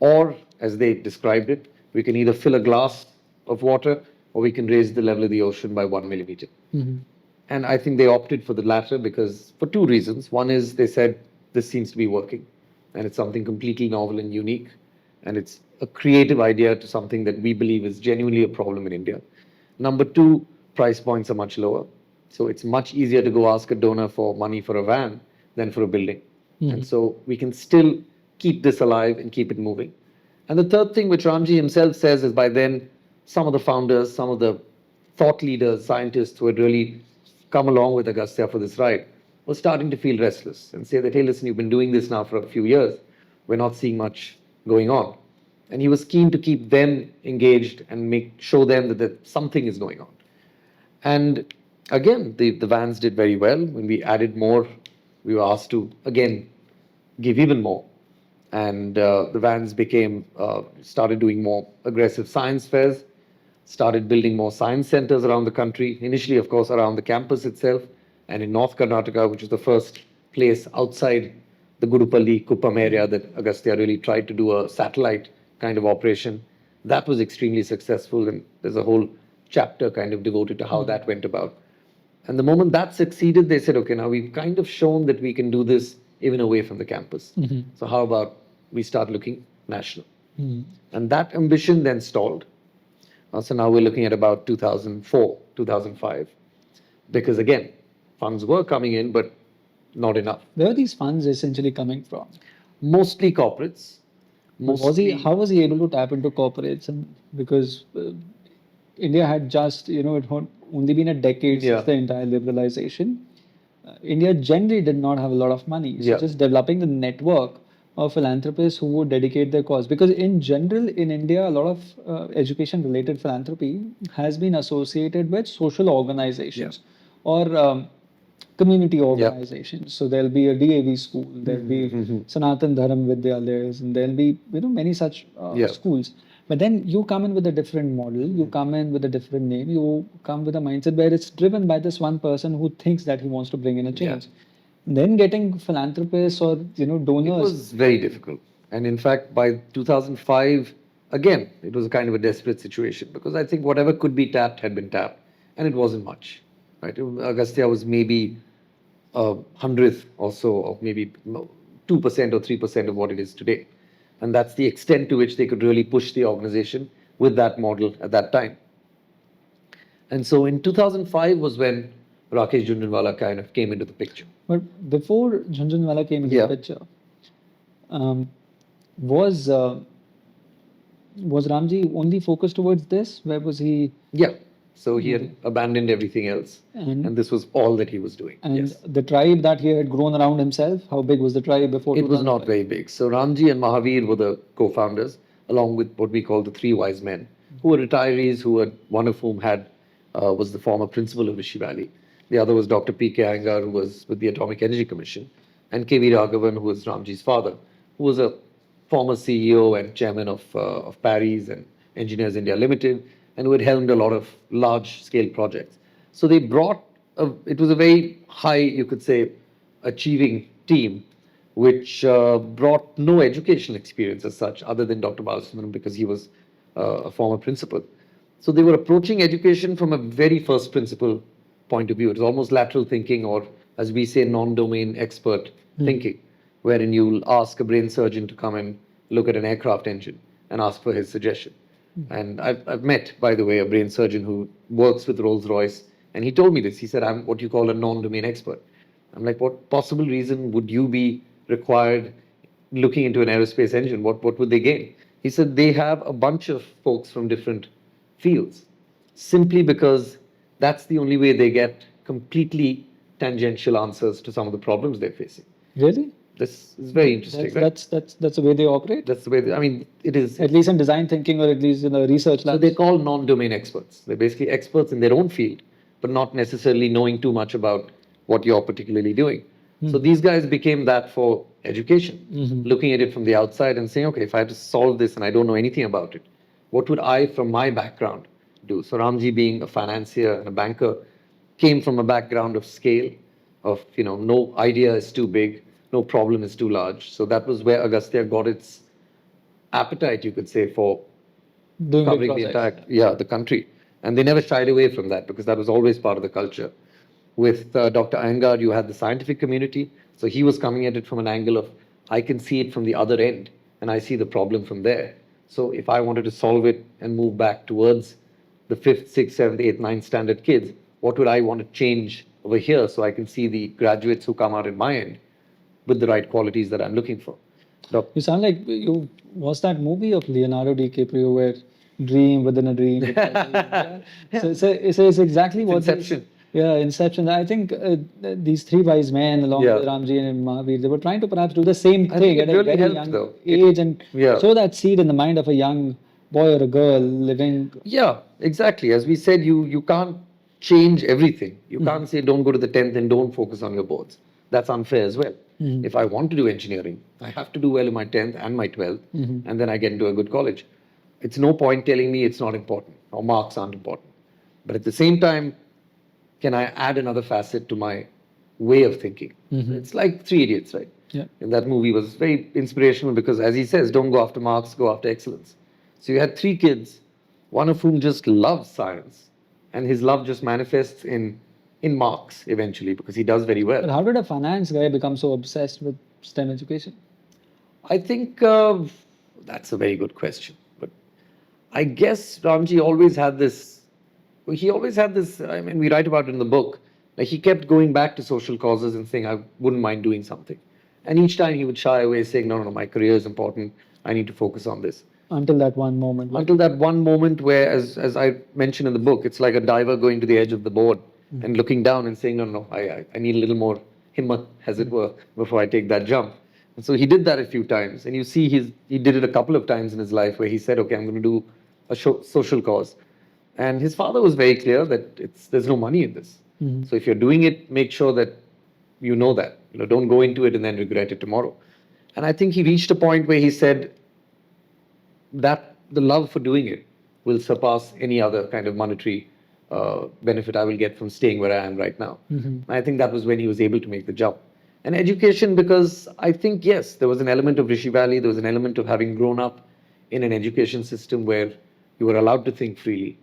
Or, as they described it, we can either fill a glass of water or we can raise the level of the ocean by 1 millimeter. And I think they opted for the latter because for two reasons. One is they said this seems to be working. and it's something completely novel and unique, and it's a creative idea to something that we believe is genuinely a problem in India. Number two, price points are much lower. So it's much easier to go ask a donor for money for a van than for a building. And so we can still keep this alive and keep it moving. And the third thing, which Ramji himself says, is by then some of the founders, some of the thought leaders, scientists who had really come along with Agastya for this ride were starting to feel restless and say that, hey, listen, you've been doing this now for a few years. We're not seeing much going on. And he was keen to keep them engaged and show them that something is going on. And again, the vans did very well. When we added more, we were asked to, again, give even more. And the vans started doing more aggressive science fairs, started building more science centers around the country, initially, of course, around the campus itself, and in North Karnataka, which was the first place outside the Gudupalli, Kuppam area that Agastya really tried to do a satellite kind of operation. That was extremely successful, and there's a whole chapter kind of devoted to how that went about. And the moment that succeeded, they said, okay, now we've kind of shown that we can do this even away from the campus. So how about we start looking national? And that ambition then stalled. So now we're looking at about 2004, 2005, because again, funds were coming in, but not enough. Where are these funds essentially coming from? Mostly corporates. How was he able to tap into corporates? And because India had just, it had only been a decade Yeah. since the entire liberalization. India generally did not have a lot of money. So Yeah. just developing the network of philanthropists who would dedicate their cause. Because in general, in India, a lot of education-related philanthropy has been associated with social organizations or community organizations. So there'll be a DAV school, there'll be Sanatan Dharam Vidyalayas, and there'll be many such schools. But then you come in with a different model, you come in with a different name, you come with a mindset where it's driven by this one person who thinks that he wants to bring in a change. Then getting philanthropists or donors. It was very difficult. And in fact, by 2005, again, it was a kind of a desperate situation because I think whatever could be tapped had been tapped, and it wasn't much. Right? Agastya was maybe a hundredth or so, of maybe 2% or 3% of what it is today. And that's the extent to which they could really push the organization with that model at that time. And so in 2005 was when Rakesh Jhunjhunwala kind of came into the picture. But before Jhunjhunwala came into the picture, was Ramji only focused towards this? Where was he? Yeah. So he had abandoned everything else, and this was all that he was doing. And the tribe that he had grown around himself, how big was the tribe before? It was not very big. So Ramji and Mahavir were the co-founders, along with what we call the three wise men, who were retirees, one of whom was the former principal of Rishi Valley. The other was Dr. P.K. Iyengar, who was with the Atomic Energy Commission, and K.V. Raghavan, who was Ramji's father, who was a former CEO and chairman of Paris and Engineers India Limited, and who had helmed a lot of large-scale projects. So they it was a very high, you could say, achieving team, which brought no educational experience as such, other than Dr. Balasubramanian, because he was a former principal. So they were approaching education from a very first principle point of view. It was almost lateral thinking, or as we say, non-domain expert thinking, wherein you'll ask a brain surgeon to come and look at an aircraft engine and ask for his suggestion. And I've met, by the way, a brain surgeon who works with Rolls-Royce, and he told me this. He said, I'm what you call a non-domain expert. I'm like, what possible reason would you be required looking into an aerospace engine? What would they gain? He said, they have a bunch of folks from different fields, simply because that's the only way they get completely tangential answers to some of the problems they're facing. Really? This is very interesting, right? That's the way they operate? That's the way, it is. At least in design thinking, or at least in the research labs. So they're called non-domain experts. They're basically experts in their own field, but not necessarily knowing too much about what you're particularly doing. So these guys became that for education, looking at it from the outside and saying, okay, if I had to solve this and I don't know anything about it, what would I, from my background, do? So Ramji, being a financier and a banker, came from a background of scale, of, no idea is too big, no problem is too large. So that was where Agastya got its appetite, you could say, for covering the entire, the country. And they never shied away from that, because that was always part of the culture. With Dr. Iyengar, you had the scientific community. So he was coming at it from an angle of I can see it from the other end and I see the problem from there. So if I wanted to solve it and move back towards the 5th, 6th, 7th, 8th, 9th standard kids, what would I want to change over here so I can see the graduates who come out in my end with the right qualities that I'm looking for? You sound like you watched that movie of Leonardo DiCaprio where dream within a dream. Yeah. So it's exactly It's what Inception. Yeah, Inception. I think these three wise men, along Yeah. with Ramji and Mahavir, they were trying to perhaps do the same I thing think at it a really very helped, young though. age and Yeah. sow that seed in the mind of a young boy or a girl living. Yeah, exactly. As we said, you can't change everything. You can't say don't go to the 10th and don't focus on your boards. That's unfair as well. If I want to do engineering, I have to do well in my 10th and my 12th, and then I get into a good college. It's no point telling me it's not important or marks aren't important. But at the same time, can I add another facet to my way of thinking? It's like Three Idiots, right? Yeah. And that movie was very inspirational because, as he says, don't go after marks, go after excellence. So you had three kids, one of whom just loves science, and his love just manifests in marks eventually because he does very But well. how did a finance guy become so obsessed with STEM education? I think that's a very good question. But I guess Ramji always had this. He always had this. I mean, we write about it in the book. Like he kept going back to social causes and saying, "I wouldn't mind doing something," and each time he would shy away, saying, "No, no, no, my career is important. I need to focus on this." Until that one moment. Until that one moment where, as I mentioned in the book, it's like a diver going to the edge of the board and looking down and saying, "No, no, no, I need a little more himmat, as it were, before I take that jump." And so he did that a few times, and you see he did it a couple of times in his life where he said, "Okay, I'm going to do a social cause," and his father was very clear that there's no money in this. So if you're doing it, make sure that you know that. Don't go into it and then regret it tomorrow. And I think he reached a point where he said that the love for doing it will surpass any other kind of monetary benefit I will get from staying where I am right now. And I think that was when he was able to make the jump. And education, because I think, yes, there was an element of Rishi Valley, there was an element of having grown up in an education system where you were allowed to think freely.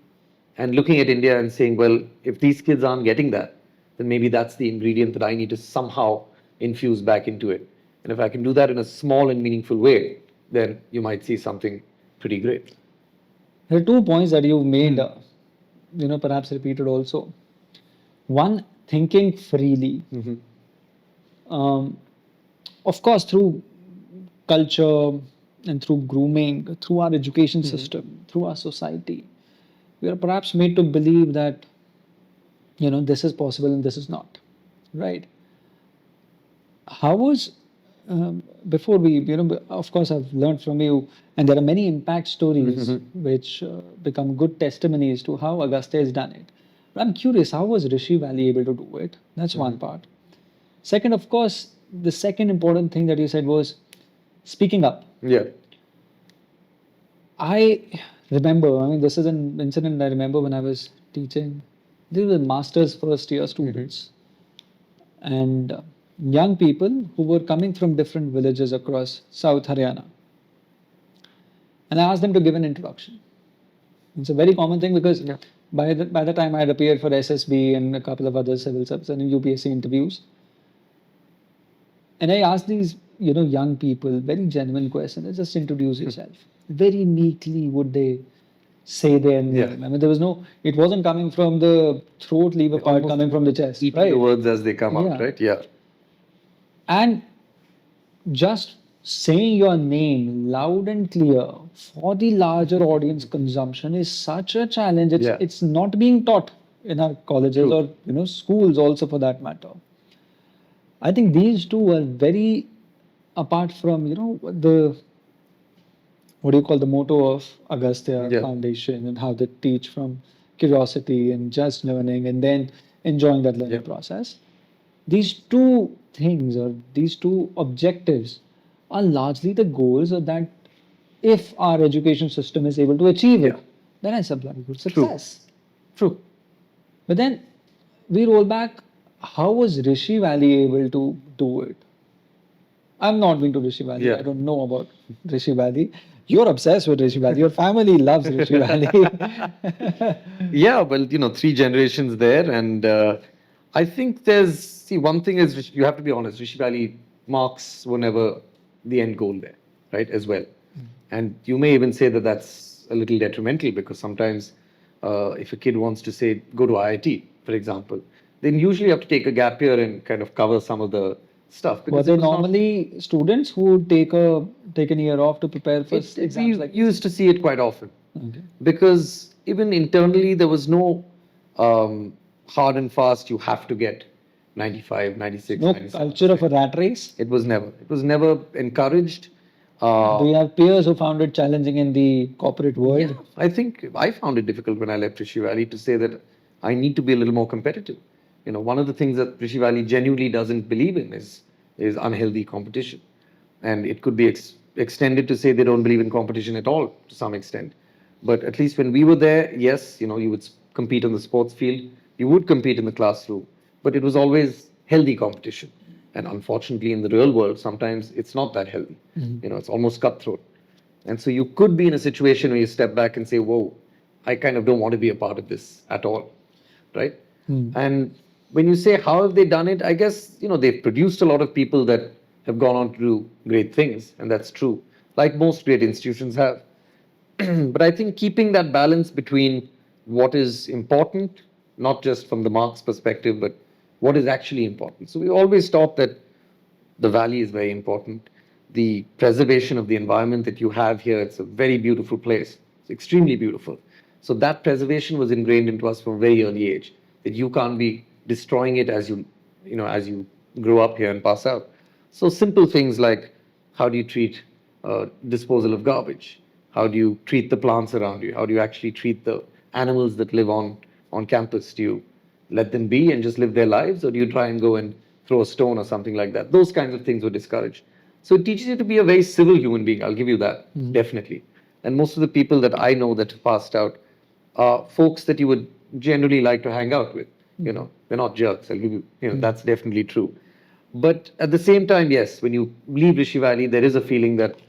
And looking at India and saying, well, if these kids aren't getting that, then maybe that's the ingredient that I need to somehow infuse back into it. And if I can do that in a small and meaningful way, then you might see something pretty great. There are 2 points that you've made, perhaps repeated also. One, thinking freely. Of course, through culture and through grooming, through our education system, through our society, we are perhaps made to believe that, this is possible and this is not, right? How was, before we, of course, I've learned from you, and there are many impact stories which become good testimonies to how Agastya has done it. But I'm curious, how was Rishi Valley able to do it? That's one part. Second, of course, the second important thing that you said was speaking up. Yeah. I remember, this is an incident I remember when I was teaching. These were master's first year students. And young people who were coming from different villages across South Haryana. And I asked them to give an introduction. It's a very common thing because by the time I had appeared for SSB and a couple of other civil service and UPSC interviews, and I asked these, young people very genuine questions. Just introduce yourself. Very meekly would they say their name. Yeah. I mean, there was no. It wasn't coming from the throat lever part, Almost coming from the chest. Eating Right. the words as they come Yeah. out, right? Yeah. And just saying your name loud and clear for the larger audience consumption is such a challenge. It's not being taught in our colleges or schools also for that matter. I think these two are very apart from the what do you call the motto of Agastya Foundation and how they teach from curiosity and just learning and then enjoying that learning process. These two things or these two objectives are largely the goals of that if our education system is able to achieve it, then it's a bloody good success. True. But then we roll back, how was Rishi Valley able to do it? I'm not been to Rishi Valley. Yeah. I don't know about Rishi Valley. You're obsessed with Rishi Valley. Your family loves Rishi Valley. Yeah, well, 3 generations there. And I think one thing is you have to be honest, Rishi Valley marks were never the end goal there, right, as well. And you may even say that that's a little detrimental because sometimes if a kid wants to say, go to IIT, for example, then usually you have to take a gap year and kind of cover some of the stuff Were because they it was not. normally students who would take an year off to prepare for exams We like this? used to see it quite often Okay. because even internally there was no hard and fast, you have to get 95, 96, No 97. culture of a rat race. It was never. It was never encouraged. Do you have peers who found it challenging in the corporate world? Yeah, I think I found it difficult when I left Rishi Valley to say that I need to be a little more competitive. One of the things that Rishi Valley genuinely doesn't believe in is unhealthy competition, and it could be extended to say they don't believe in competition at all to some extent. But at least when we were there, yes, you would compete on the sports field, you would compete in the classroom, but it was always healthy competition. And unfortunately, in the real world, sometimes it's not that healthy. It's almost cutthroat. And so you could be in a situation where you step back and say, whoa, I kind of don't want to be a part of this at all. Right? And when you say, how have they done it? I guess, they've produced a lot of people that have gone on to do great things. And that's true, like most great institutions have. But I think keeping that balance between what is important, not just from the marks perspective, but what is actually important. So we always taught that the valley is very important. The preservation of the environment that you have here, it's a very beautiful place. It's extremely beautiful. So that preservation was ingrained into us from a very early age, that you can't be destroying it as you grow up here and pass out. So simple things like how do you treat disposal of garbage? How do you treat the plants around you? How do you actually treat the animals that live on campus? Do you let them be and just live their lives, or do you try and go and throw a stone or something like that? Those kinds of things were discouraged. So it teaches you to be a very civil human being. I'll give you that, definitely. And most of the people that I know that have passed out are folks that you would generally like to hang out with. They're not jerks. I'll give you, that's definitely true. But at the same time, yes, when you leave Rishi Valley, there is a feeling that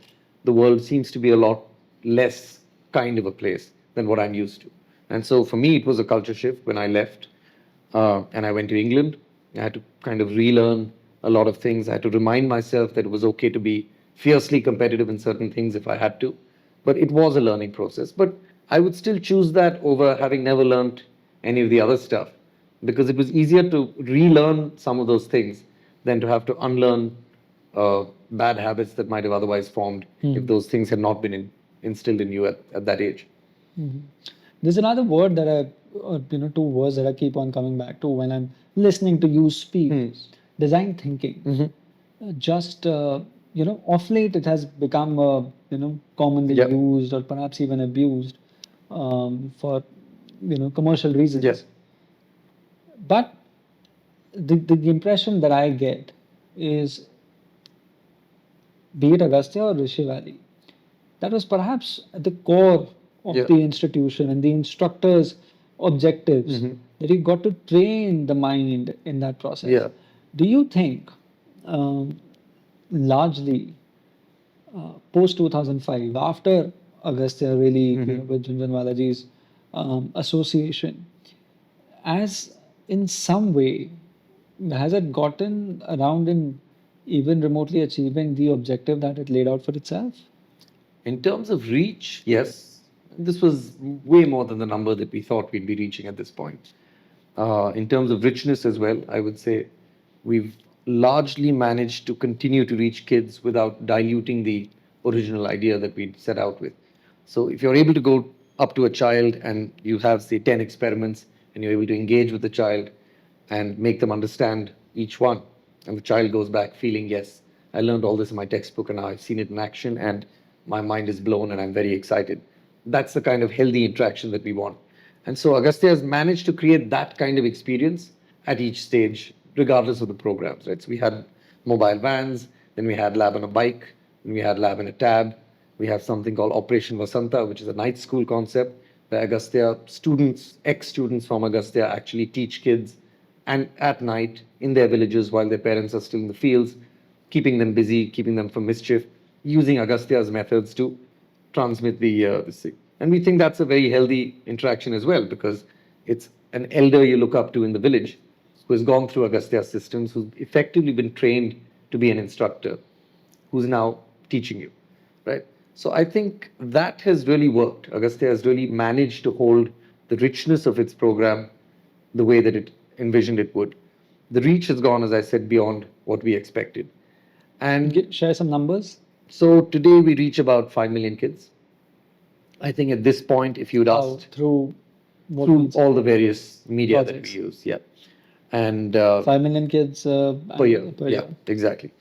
the world seems to be a lot less kind of a place than what I'm used to. And so for me, it was a culture shift when I left and I went to England. I had to kind of relearn a lot of things. I had to remind myself that it was okay to be fiercely competitive in certain things if I had to. But it was a learning process. But I would still choose that over having never learned any of the other stuff because it was easier to relearn some of those things than to have to unlearn bad habits that might have otherwise formed if those things had not been instilled in you at that age. There's another word that two words that I keep on coming back to when I'm listening to you speak. Design thinking. Just of late it has become commonly Yep. used or perhaps even abused for commercial reasons. Yeah. But the impression that I get is, be it Agastya or Rishi Valley, that was perhaps at the core of Yeah. the institution and the instructor's objectives, that you got to train the mind in that process. Yeah. Do you think, largely post 2005, after Agastya really, with Jhunjhunwalaji's association, as in some way, has it gotten around in even remotely achieving the objective that it laid out for itself? In terms of reach, yes, this was way more than the number that we thought we'd be reaching at this point. In terms of richness as well, I would say we've largely managed to continue to reach kids without diluting the original idea that we'd set out with. So if you're able to go up to a child and you have, say, 10 experiments and you're able to engage with the child and make them understand each one, and the child goes back feeling, yes, I learned all this in my textbook and now I've seen it in action and my mind is blown and I'm very excited. That's the kind of healthy interaction that we want. And so Agastya has managed to create that kind of experience at each stage, regardless of the programs, right? So we had mobile vans, then we had lab on a bike, then we had lab in a tab. We have something called Operation Vasanta, which is a night school concept where Agastya students, ex-students from Agastya actually teach kids and at night in their villages while their parents are still in the fields, keeping them busy, keeping them from mischief, using Agastya's methods to transmit this thing. And we think that's a very healthy interaction as well because it's an elder you look up to in the village who has gone through Agastya's systems, who's effectively been trained to be an instructor, who's now teaching you, right? So I think that has really worked. Agastya has really managed to hold the richness of its program the way that it envisioned it would. The reach has gone, as I said, beyond what we expected. And Share some numbers. so today we reach about 5 million kids. I think at this point, if you'd How? asked Through what through means? all the various media that Projects. we use, yeah. And 5 million kids per year, per yeah, year. exactly.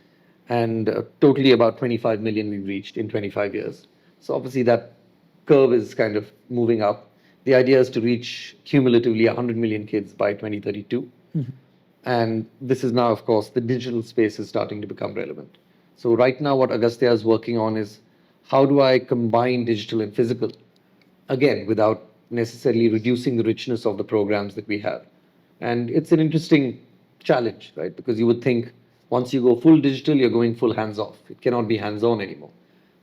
And totally about 25 million we've reached in 25 years. So obviously that curve is kind of moving up. The idea is to reach cumulatively 100 million kids by 2032. And this is now, of course, the digital space is starting to become relevant. So right now, what Agastya is working on is how do I combine digital and physical, again, without necessarily reducing the richness of the programs that we have. And it's an interesting challenge, right? Because you would think once you go full digital, you're going full hands off. It cannot be hands on anymore.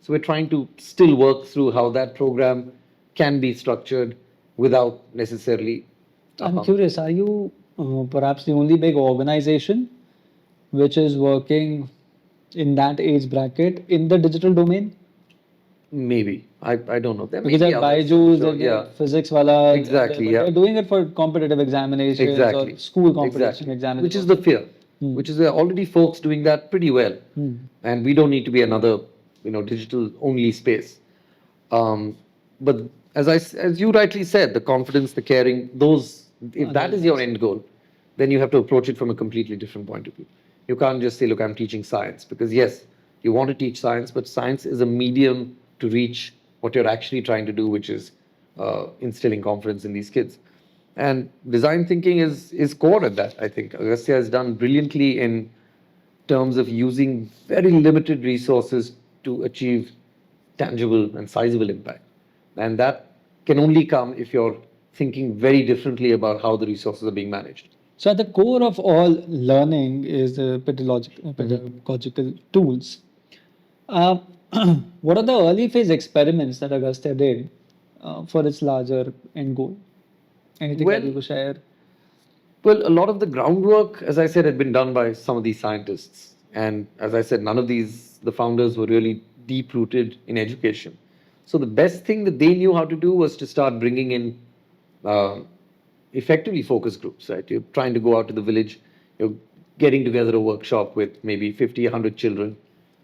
So we're trying to still work through how that program can be structured without necessarily. I'm curious, are you perhaps the only big organization which is working in that age bracket in the digital domain? Maybe. I don't know. There may Because be there are others, I'm Byju's, sure. there are Yeah, physics wala, exactly. but Yeah, they're doing it for competitive examinations exactly. or school competition Exactly. examinations. Which is the fear, which is there are already folks doing that pretty well. And we don't need to be another, digital only space. But as you rightly said, the confidence, the caring, those, if that is your end goal, then you have to approach it from a completely different point of view. You can't just say, look, I'm teaching science, because yes, you want to teach science, but science is a medium to reach what you're actually trying to do, which is instilling confidence in these kids. And design thinking is core at that. I think Agastya has done brilliantly in terms of using very limited resources to achieve tangible and sizable impact. And that can only come if you're thinking very differently about how the resources are being managed. So at the core of all learning is the pedagogical tools. Uh, what are the early phase experiments that Agastya did for its larger end goal? Anything that you Well, could share? Well, a lot of the groundwork, as I said, had been done by some of these scientists. And as I said, none of the founders were really deep rooted in education. So the best thing that they knew how to do was to start bringing in uh, effectively focus groups, right? You're trying to go out to the village, you're getting together a workshop with maybe 50, 100 children.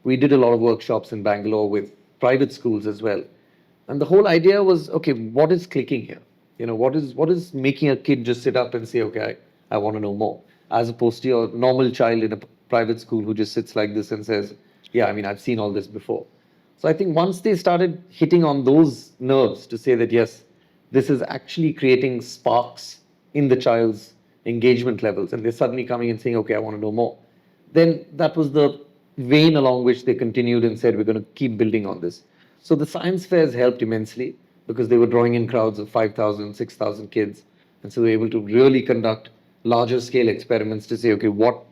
We did a lot of workshops in Bangalore with private schools as well. And the whole idea was, okay, what is clicking here? What is making a kid just sit up and say, okay, I want to know more, as opposed to your normal child in a private school who just sits like this and says, yeah, I mean, I've seen all this before. So I think once they started hitting on those nerves to say that, yes, this is actually creating sparks in the child's engagement levels, and they're suddenly coming and saying, okay, I want to know more, then that was the vein along which they continued and said, we're going to keep building on this. So the science fairs helped immensely because they were drawing in crowds of 5,000, 6,000 kids. And so they were able to really conduct larger scale experiments to say, okay, what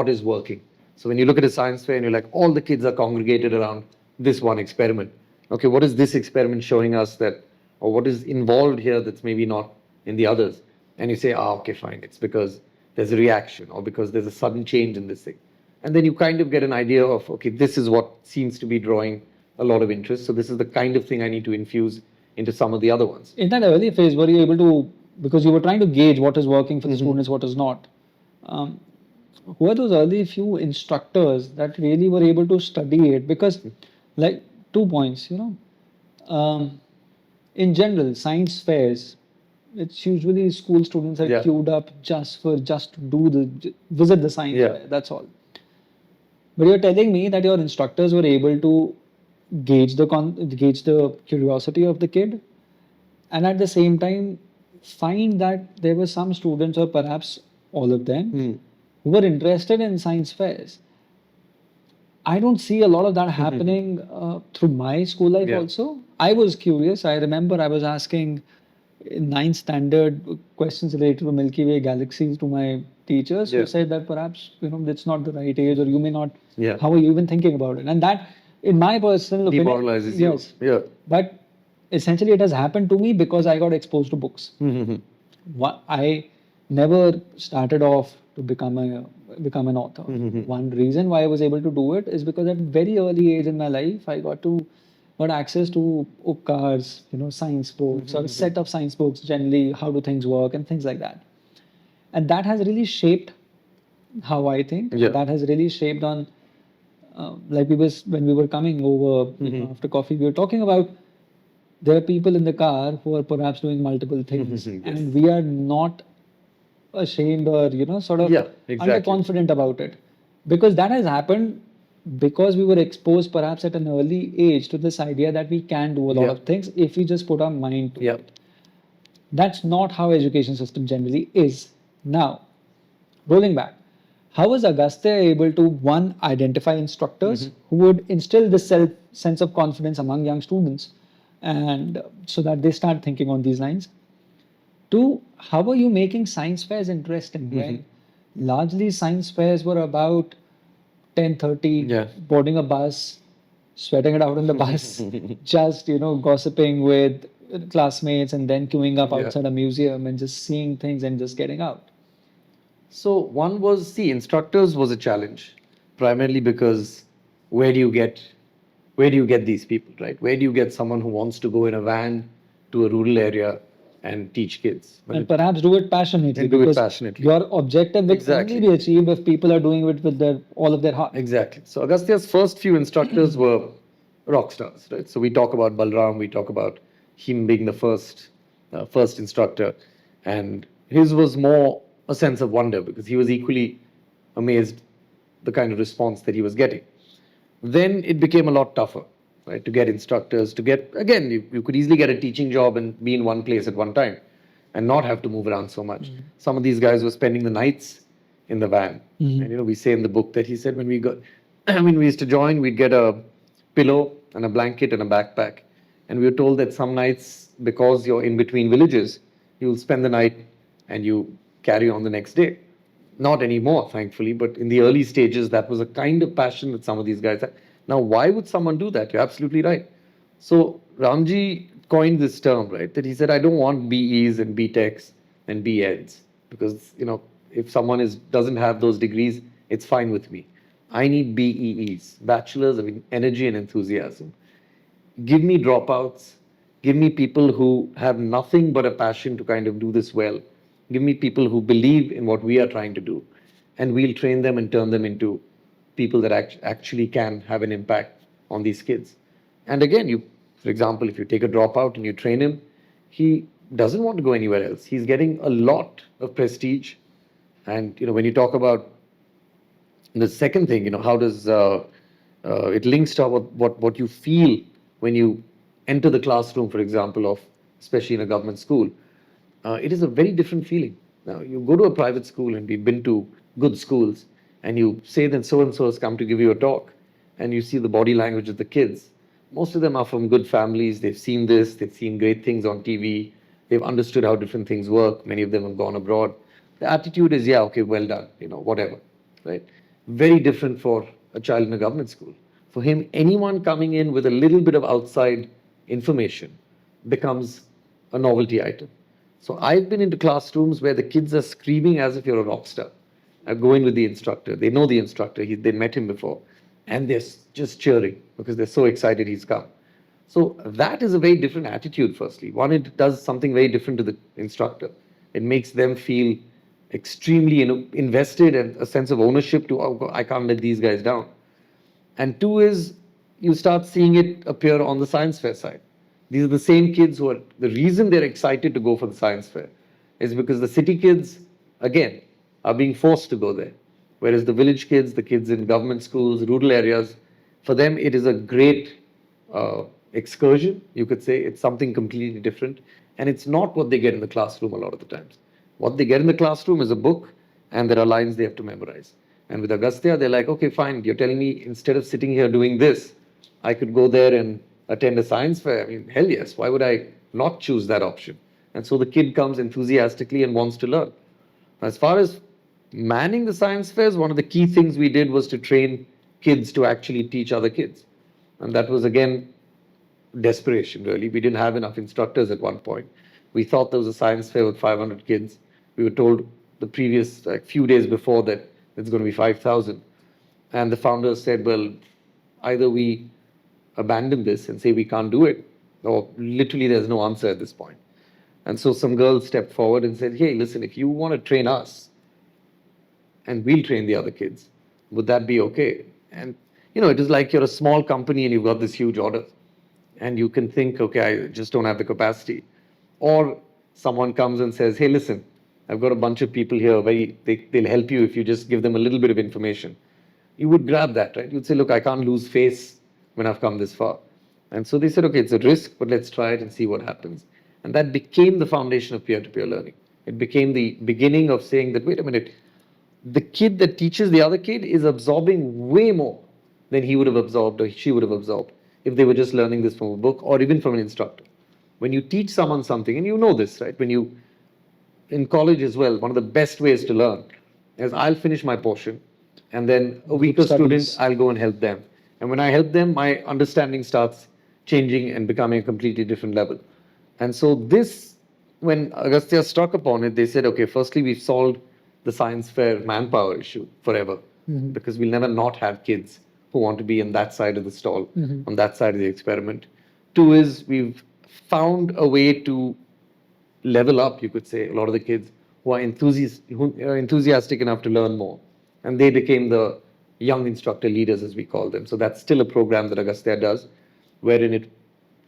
is working? So when you look at a science fair and you're like, all the kids are congregated around this one experiment. Okay, what is this experiment showing us that, or what is involved here that's maybe not in the others? And you say, okay, fine, it's because there's a reaction or because there's a sudden change in this thing. And then you kind of get an idea of, okay, this is what seems to be drawing a lot of interest. So this is the kind of thing I need to infuse into some of the other ones. In that early phase, were you able to, because you were trying to gauge what is working for the students, what is not, um, who are those early few instructors that really were able to study it? Because, like, 2 points, in general, science fairs, it's usually school students are Yeah. queued up just to do visit the science Yeah. fair. That's all. But you're telling me that your instructors were able to gauge the curiosity of the kid, and at the same time find that there were some students, or perhaps all of them, who were interested in science fairs. I don't see a lot of that happening through my school life Yeah. also. I was curious. I remember I was asking in ninth standard questions related to Milky Way galaxies to my teachers, who Yeah. said that perhaps it's not the right age, or you may not. Yeah. How are you even thinking about it? And that, in my personal opinion, Demoralizes you. yes. Yeah. But essentially, it has happened to me because I got exposed to books. I never started off to become a become an author. Mhm. One reason why I was able to do it is because at very early age in my life, I got access to cars, science books or a set of science books, generally how do things work and things like that. And that has really shaped how I think. Yeah. That has really shaped on, like when we were coming over after coffee, we were talking about there are people in the car who are perhaps doing multiple things, Yes. and we are not ashamed or sort of Yeah, exactly. underconfident about it, because that has happened because we were exposed perhaps at an early age to this idea that we can do a lot Yeah. of things if we just put our mind to Yeah. it. That's not how education system generally is. Now, rolling back, how was Agastya able to, one, identify instructors who would instill this sense of confidence among young students, and so that they start thinking on these lines? Two, how are you making science fairs interesting when largely science fairs were about 10:30, Yeah. boarding a bus, sweating it out on the bus, just gossiping with classmates, and then queuing up Yeah. outside a museum and just seeing things and just getting out? So one was, see, instructors was a challenge, primarily because where do you get where do you get these people, right? Where do you get someone who wants to go in a van to a rural area and teach kids? But And perhaps do it passionately, And do it because passionately. your objective will Exactly. only be achieved if people are doing it with all of their heart. Exactly. So Agastya's first few instructors were rock stars, right? So we talk about Balram, we talk about him being the first instructor, and his was more a sense of wonder because he was equally amazed the kind of response that he was getting. Then it became a lot tougher, right? To get instructors, to get, again, you could easily get a teaching job and be in one place at one time and not have to move around so much. Some of these guys were spending the nights in the van. And, we say in the book that he said when we got, when we used to join, we'd get a pillow and a blanket and a backpack. And we were told that some nights, because you're in between villages, you'll spend the night and you carry on the next day. Not anymore, thankfully, but in the early stages, that was a kind of passion that some of these guys had. Now, why would someone do that? You're absolutely right. So, Ramji coined this term, right? That he said, I don't want BEs and BTechs and BEds because, if someone doesn't have those degrees, it's fine with me. I need BEEs, Bachelors of Energy and Enthusiasm. Give me dropouts. Give me people who have nothing but a passion to kind of do this well. Give me people who believe in what we are trying to do. And we'll train them and turn them into people that actually can have an impact on these kids. And again, for example, if you take a dropout and you train him, he doesn't want to go anywhere else. He's getting a lot of prestige. And when you talk about the second thing, how does it links to what you feel when you enter the classroom, for example, of especially in a government school. It is a very different feeling. Now, you go to a private school, and we've been to good schools, and you say that so and so has come to give you a talk, and you see the body language of the kids. Most of them are from good families. They've seen this, they've seen great things on TV, they've understood how different things work. Many of them have gone abroad. The attitude is, yeah, okay, well done, whatever, right? Very different for a child in a government school. For him, anyone coming in with a little bit of outside information becomes a novelty item. So I've been into classrooms where the kids are screaming as if you're a rock star. I go in with the instructor. They know the instructor. They met him before. And they're just cheering because they're so excited he's come. So that is a very different attitude, firstly. One, it does something very different to the instructor. It makes them feel extremely invested and a sense of ownership to, oh, I can't let these guys down. And two is you start seeing it appear on the science fair side. These are the same kids who are, the reason they're excited to go for the science fair is because the city kids, again, are being forced to go there. Whereas the village kids, the kids in government schools, rural areas, for them it is a great excursion, you could say. It's something completely different. And it's not what they get in the classroom a lot of the times. What they get in the classroom is a book, and there are lines they have to memorize. And with Agastya, they're like, okay, fine, you're telling me instead of sitting here doing this, I could go there and attend a science fair. I mean, hell yes, why would I not choose that option? And so the kid comes enthusiastically and wants to learn. As far as manning the science fairs, one of the key things we did was to train kids to actually teach other kids. And that was, again, desperation, really. We didn't have enough instructors at one point. We thought there was a science fair with 500 kids. We were told the previous few days before that it's going to be 5,000. And the founders said, well, either we abandon this and say we can't do it, or literally there's no answer at this point. And so some girls stepped forward and said, hey, listen, if you want to train us and we'll train the other kids, would that be okay? And, it is like you're a small company and you've got this huge order. And you can think, okay, I just don't have the capacity. Or someone comes and says, hey, listen, I've got a bunch of people here, they'll help you if you just give them a little bit of information. You would grab that, right? You'd say, look, I can't lose face when I've come this far. And so they said, okay, it's a risk, but let's try it and see what happens. And that became the foundation of peer-to-peer learning. It became the beginning of saying that, wait a minute, the kid that teaches the other kid is absorbing way more than he would have absorbed or she would have absorbed if they were just learning this from a book or even from an instructor. When you teach someone something, and you know this, right? When you, in college as well, one of the best ways to learn is I'll finish my portion and then a weaker student, I'll go and help them. And when I help them, my understanding starts changing and becoming a completely different level. And so this, when Agastya struck upon it, they said, okay, firstly, we've solved the science fair manpower issue forever, because we'll never not have kids who want to be on that side of the stall, on that side of the experiment. Two is we've found a way to level up, you could say, a lot of the kids who are enthusiastic enough to learn more. And they became the young instructor leaders, as we call them. So that's still a program that Agastya does, wherein it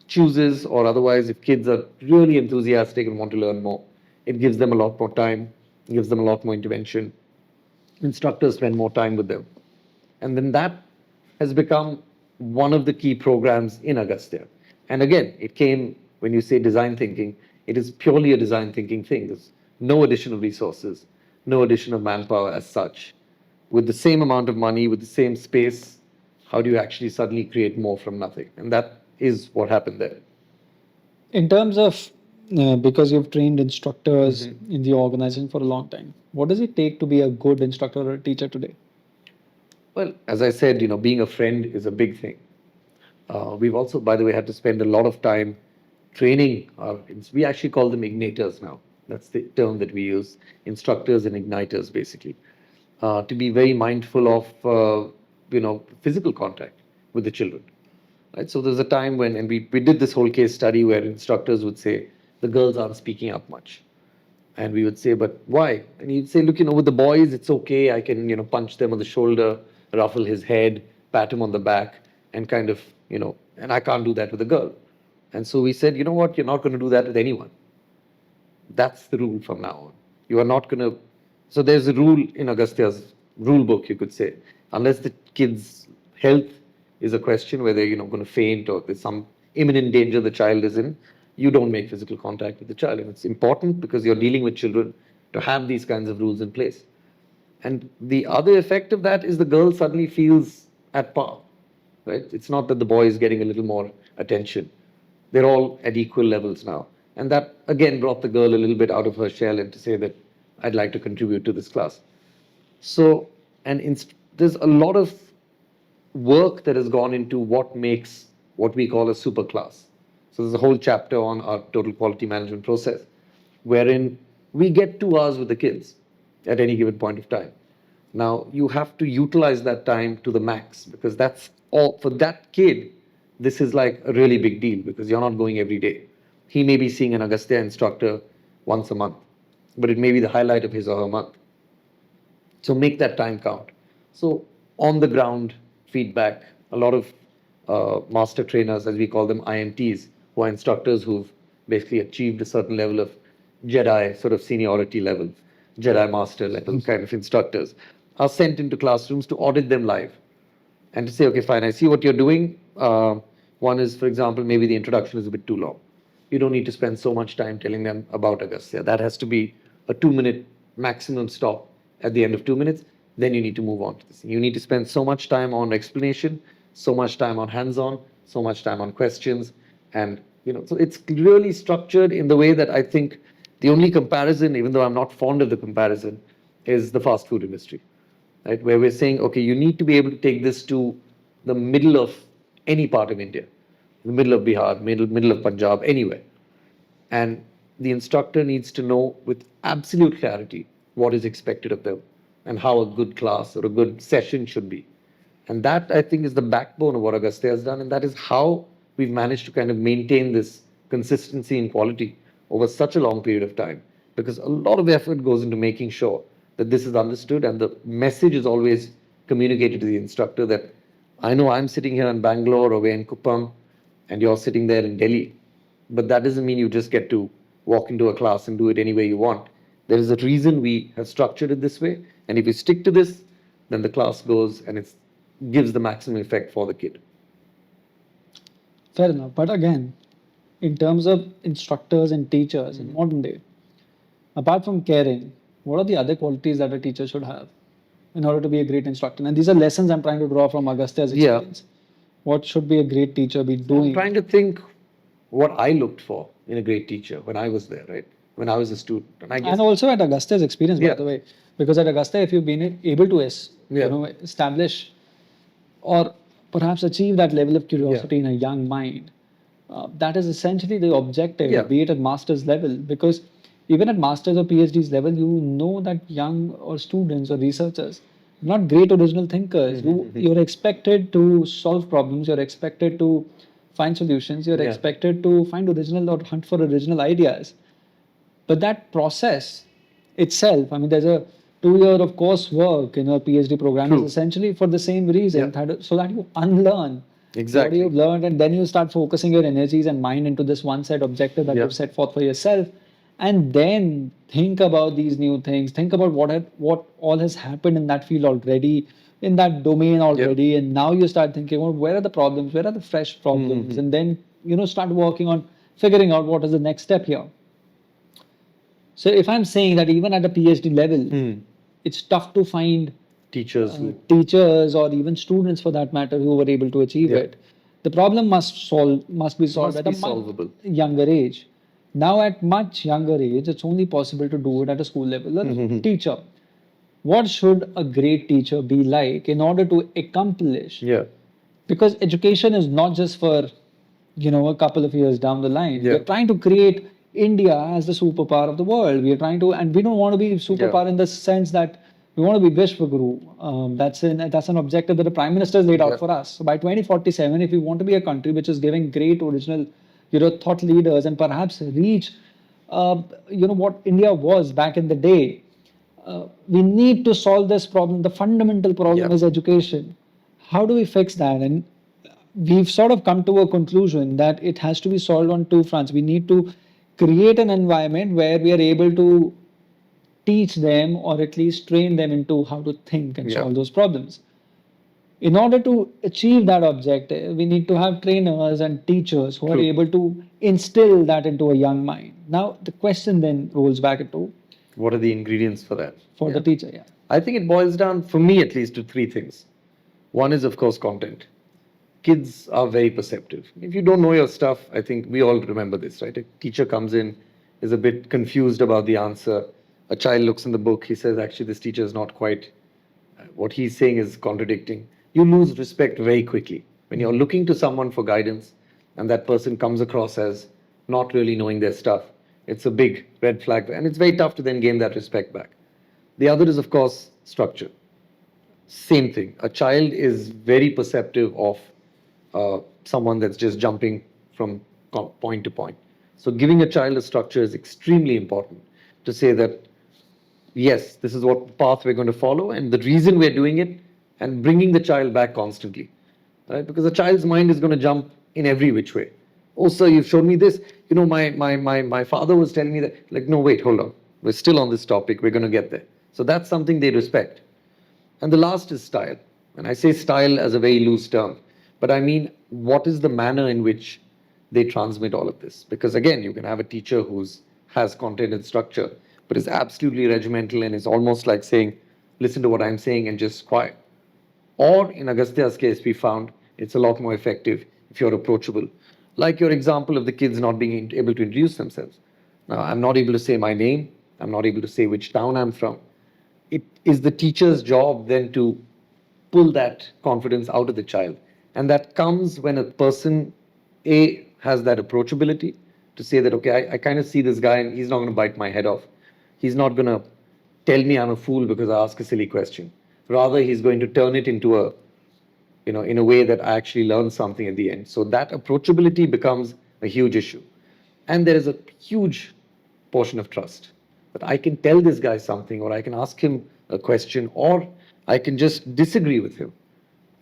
chooses, or otherwise, if kids are really enthusiastic and want to learn more, it gives them a lot more time, gives them a lot more intervention. Instructors spend more time with them. And then that has become one of the key programs in Agastya. And again, it came, when you say design thinking, it is purely a design thinking thing. There's no additional resources, no addition of manpower as such. With the same amount of money, with the same space, how do you actually suddenly create more from nothing? And that is what happened there. In terms of, because you've trained instructors in the organization for a long time, what does it take to be a good instructor or a teacher today? Well, as I said, being a friend is a big thing. We've also, by the way, had to spend a lot of time training we actually call them igniters now. That's the term that we use, instructors and igniters, basically, to be very mindful of, physical contact with the children. Right? So there's a time when, and we did this whole case study where instructors would say, the girls aren't speaking up much. And we would say, but why? And he'd say, look, with the boys, it's okay. I can, punch them on the shoulder, ruffle his head, pat him on the back, and kind of, and I can't do that with a girl. And so we said, you know what? You're not going to do that with anyone. That's the rule from now on. You are not going to. So there's a rule in Agastya's rule book, you could say. Unless the kid's health is a question where they're, going to faint or there's some imminent danger the child is in, you don't make physical contact with the child. And it's important because you're dealing with children to have these kinds of rules in place. And the other effect of that is the girl suddenly feels at par, right? It's not that the boy is getting a little more attention. They're all at equal levels now. And that, again, brought the girl a little bit out of her shell and to say that I'd like to contribute to this class. So, there's a lot of work that has gone into what makes what we call a super class. So there's a whole chapter on our total quality management process, wherein we get 2 hours with the kids at any given point of time. Now, you have to utilize that time to the max, because that's all for that kid. This is like a really big deal because you're not going every day. He may be seeing an Agastya instructor once a month, but it may be the highlight of his or her month. So make that time count. So on the ground feedback, a lot of master trainers, as we call them, IMTs, who are instructors who've basically achieved a certain level of Jedi sort of seniority level, Jedi master level kind of instructors, are sent into classrooms to audit them live and to say, okay, fine, I see what you're doing. One is, for example, maybe the introduction is a bit too long. You don't need to spend so much time telling them about Agastya. That has to be a 2-minute maximum stop at the end of 2 minutes. Then you need to move on to this. You need to spend so much time on explanation, so much time on hands-on, so much time on questions. And, so it's really structured in the way that I think the only comparison, even though I'm not fond of the comparison, is the fast food industry, right? Where we're saying, okay, you need to be able to take this to the middle of any part of India, the middle of Bihar, middle of Punjab, anywhere. And the instructor needs to know with absolute clarity what is expected of them, and how a good class or a good session should be. And that, I think, is the backbone of what Agastya has done. And that is how we've managed to kind of maintain this consistency in quality over such a long period of time. Because a lot of effort goes into making sure that this is understood and the message is always communicated to the instructor that I know I'm sitting here in Bangalore or we're in Kuppam and you're sitting there in Delhi. But that doesn't mean you just get to walk into a class and do it any way you want. There is a reason we have structured it this way. And if you stick to this, then the class goes and it gives the maximum effect for the kid. Fair enough. But again, in terms of instructors and teachers in modern day, apart from caring, what are the other qualities that a teacher should have in order to be a great instructor? And these are lessons I'm trying to draw from Agastya's Yeah. experience. What should be a great teacher be I'm doing? trying to think what I looked for in a great teacher when I was there, right? When I was a student. And I guess, And also at Agastya's experience, by Yeah. the way, because at Agastya, if you've been able to Yeah. establish or perhaps achieve that level of curiosity in a young mind, that is essentially the objective, Yeah. be it at master's level. Because even at master's or PhD's level, you know that young or students or researchers are not great original thinkers. You're expected to solve problems, you're expected to find solutions, you're Yeah. expected to find original or hunt for original ideas. But that process itself, I mean, there's a 2 year of coursework in a PhD program True. is essentially for the same reason, so that you unlearn Exactly. what you've learned, and then you start focusing your energies and mind into this one set objective that Yeah. you've set forth for yourself, and then think about these new things. Think about what all has happened in that field already, in that domain already, and now you start thinking, well, where are the problems? Where are the fresh problems? And then start working on figuring out what is the next step here. So if I'm saying that even at a PhD level, it's tough to find teachers. teachers or even students for that matter who were able to achieve Yeah. it. The problem must be solved Must at be a much solvable. younger age. Now at much younger age, it's only possible to do it at a school level. A teacher. What should a great teacher be like in order to accomplish? Yeah. Because education is not just for a couple of years down the line. Yeah. We're trying to create India as the superpower of the world. We are trying to, and we don't want to be superpower in the sense that we want to be Vishwaguru. That's an objective that the Prime Minister has laid out for us. So by 2047, if we want to be a country which is giving great original, thought leaders and perhaps reach, what India was back in the day, we need to solve this problem. The fundamental problem is education. How do we fix that? And we've sort of come to a conclusion that it has to be solved on two fronts. We need to create an environment where we are able to teach them or at least train them into how to think and solve those problems. In order to achieve that objective, we need to have trainers and teachers who are able to instill that into a young mind. Now, the question then rolls back into What are the ingredients for that? for the teacher. Yeah. I think it boils down, for me at least, to three things. One is, of course, content. Kids are very perceptive. If you don't know your stuff, I think we all remember this, right? A teacher comes in, is a bit confused about the answer. A child looks in the book, he says, actually, this teacher is not quite, what he's saying is contradicting. You lose respect very quickly. When you're looking to someone for guidance and that person comes across as not really knowing their stuff, it's a big red flag. And it's very tough to then gain that respect back. The other is, of course, structure. Same thing. A child is very perceptive of someone that's just jumping from point to point. So giving a child a structure is extremely important to say that, yes, this is what path we're going to follow and the reason we're doing it, and bringing the child back constantly. Right? Because a child's mind is going to jump in every which way. Oh, sir, you've shown me this. My father was telling me that. Like, no, wait, hold on. We're still on this topic. We're going to get there. So that's something they respect. And the last is style. And I say style as a very loose term, but I mean, what is the manner in which they transmit all of this? Because again, you can have a teacher who has content and structure, but is absolutely regimental and is almost like saying, listen to what I'm saying and just quiet. Or in Agastya's case, we found it's a lot more effective if you're approachable. Like your example of the kids not being able to introduce themselves. Now, I'm not able to say my name. I'm not able to say which town I'm from. It is the teacher's job then to pull that confidence out of the child. And that comes when a person, A, has that approachability to say that, okay, I kind of see this guy and he's not going to bite my head off. He's not going to tell me I'm a fool because I ask a silly question. Rather, he's going to turn it into a, in a way that I actually learn something at the end. So that approachability becomes a huge issue. And there is a huge portion of trust that I can tell this guy something, or I can ask him a question, or I can just disagree with him.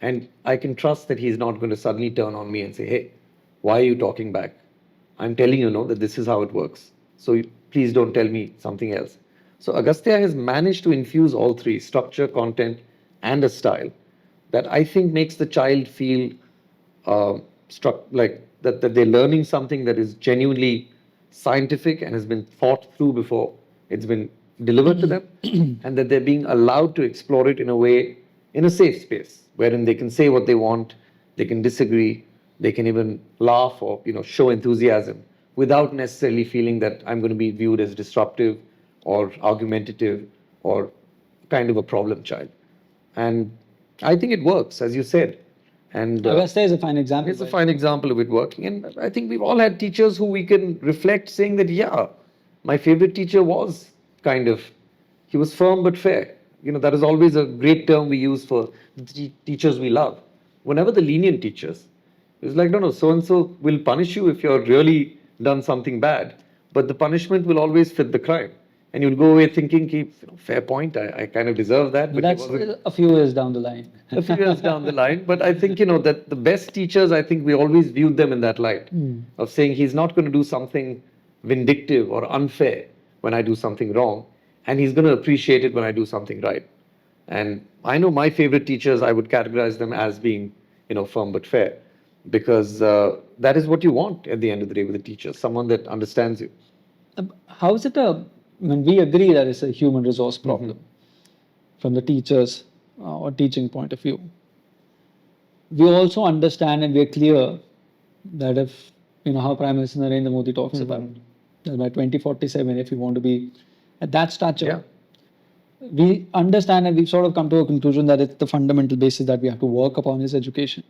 And I can trust that he's not going to suddenly turn on me and say, hey, why are you talking back? I'm telling you, that this is how it works. So please don't tell me something else. So Agastya has managed to infuse all three, structure, content, and a style, that I think makes the child feel struck, like that they're learning something that is genuinely scientific and has been thought through before it's been delivered to them, and that they're being allowed to explore it in a way, in a safe space, wherein they can say what they want, they can disagree, they can even laugh or show enthusiasm without necessarily feeling that I'm going to be viewed as disruptive or argumentative or kind of a problem child. And I think it works, as you said. And Agastya is a fine example. it's a fine example of it working. And I think we've all had teachers who we can reflect saying that, yeah, my favorite teacher was kind of, he was firm but fair. That is always a great term we use for the teachers we love. Whenever the lenient teachers, it's like, no, so and so will punish you if you're really done something bad, but the punishment will always fit the crime. And you'll go away thinking, fair point, I kind of deserve that. But that's a few years down the line. A few years down the line. But I think, that the best teachers, I think we always viewed them in that light of saying he's not going to do something vindictive or unfair when I do something wrong, and he's going to appreciate it when I do something right. And I know my favorite teachers, I would categorize them as being, firm but fair, because that is what you want at the end of the day with a teacher, someone that understands you. How is it when we agree that it's a human resource problem from the teachers or teaching point of view, we also understand and we're clear that if, how Prime Minister Narendra Modi talks about, that by 2047, if we want to be at that stature, we understand and we've sort of come to a conclusion that it's the fundamental basis that we have to work upon is education.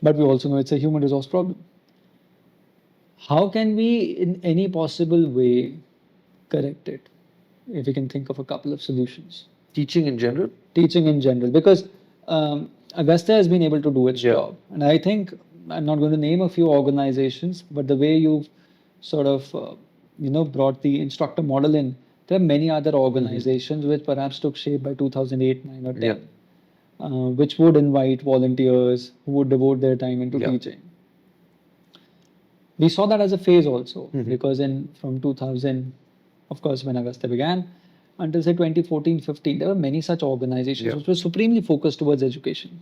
But we also know it's a human resource problem. How can we, in any possible way, correct it? If we can think of a couple of solutions. Teaching in general? Teaching in general, because Agastya has been able to do its job. And I think, I'm not going to name a few organizations, but the way you've sort of, brought the instructor model in, there are many other organizations which perhaps took shape by 2008, 9 or 10, which would invite volunteers who would devote their time into teaching. We saw that as a phase also, because from 2000, of course, when Agastya began, until say 2014-15, there were many such organizations which were supremely focused towards education.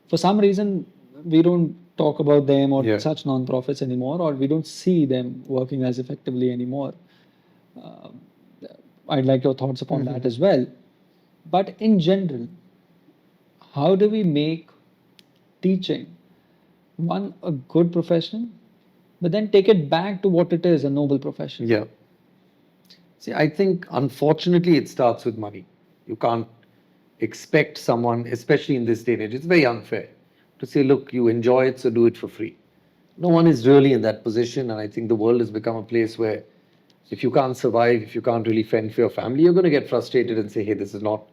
For some reason, we don't talk about them or such non-profits anymore, or we don't see them working as effectively anymore. I'd like your thoughts upon that as well. But in general, how do we make teaching, one, a good profession, but then take it back to what it is, a noble profession? Yeah. See, I think, unfortunately, it starts with money. You can't expect someone, especially in this day and age, it's very unfair to say, look, you enjoy it, so do it for free. No one is really in that position, and I think the world has become a place where if you can't survive, if you can't really fend for your family, you're going to get frustrated and say, hey, this is not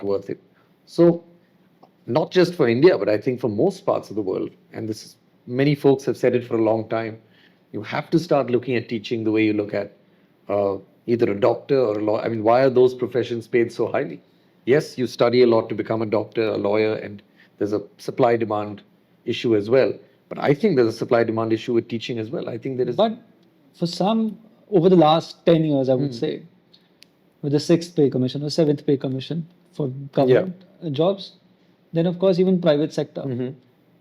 worth it. So, not just for India, but I think for most parts of the world, and this is, many folks have said it for a long time, you have to start looking at teaching the way you look at either a doctor or a lawyer. I mean, why are those professions paid so highly? Yes, you study a lot to become a doctor, a lawyer, and there's a supply-demand issue as well. But I think there's a supply-demand issue with teaching as well. I think there is. But for some, over the last 10 years, I would say, with the 6th pay commission or 7th pay commission for government jobs, then of course even private sector.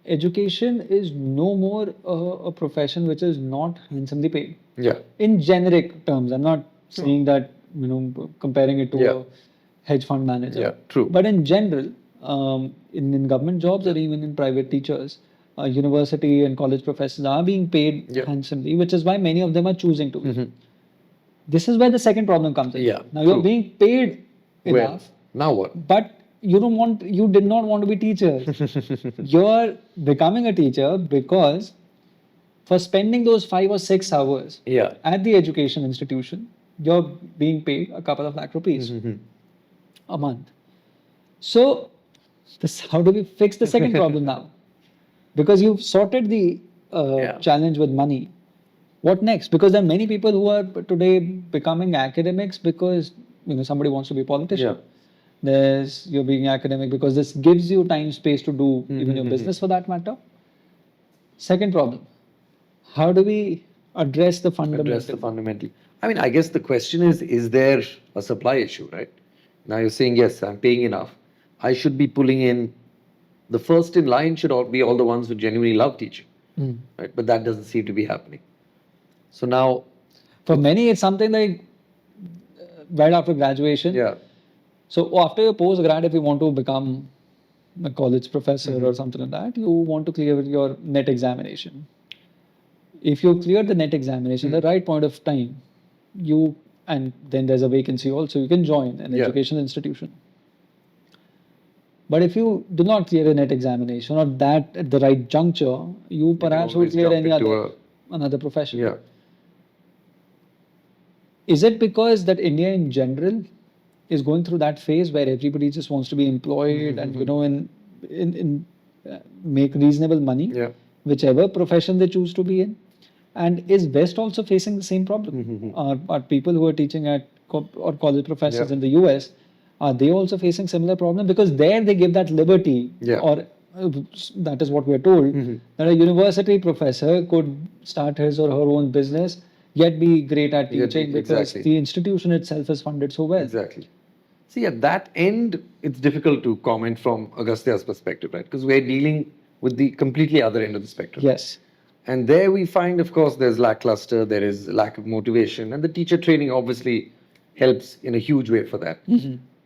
Education is no more a profession which is not handsomely paid. In generic terms, I'm not saying that, comparing it to a hedge fund manager. True. But in general, in government jobs or even in private teachers, university and college professors are being paid handsomely, which is why many of them are choosing to. This is where the second problem comes in. Now you're being paid enough. Now what? But you did not want to be teachers. You're becoming a teacher because for spending those 5 or 6 hours at the education institution, you're being paid a couple of lakh rupees a month. So, how do we fix the second problem now? Because you've sorted the challenge with money. What next? Because there are many people who are today becoming academics because somebody wants to be a politician. There's you're being academic because this gives you time space to do even your business for that matter. Second problem: how do we address the fundamental? Fundamentally. I mean, I guess the question is there a supply issue, right? Now you're saying, yes, I'm paying enough. I should be pulling in, the first in line should all be all the ones who genuinely love teaching, right? But that doesn't seem to be happening. So now, For many, it's something like right after graduation. yeah, So after your post-grad, if you want to become a college professor or something like that, you want to clear your net examination. If you clear the net examination at the right point of time, and then there's a vacancy also, you can join an educational institution. But if you do not clear a net examination or that at the right juncture, you perhaps will always clear jump any into another profession. yeah. Is it because that India in general is going through that phase where everybody just wants to be employed and in make reasonable money, Yeah. whichever profession they choose to be in? And is West also facing the same problem? Are people who are teaching at or college professors in the US, are they also facing similar problem? Because there they give that liberty, or that is what we are told, that a university professor could start his or her own business, yet be great at teaching because the institution itself is funded so well. Exactly. See, at that end, it's difficult to comment from Agastya's perspective, right? Because we're dealing with the completely other end of the spectrum. Yes. And there we find, of course, there's lackluster, there is lack of motivation, and the teacher training obviously helps in a huge way for that.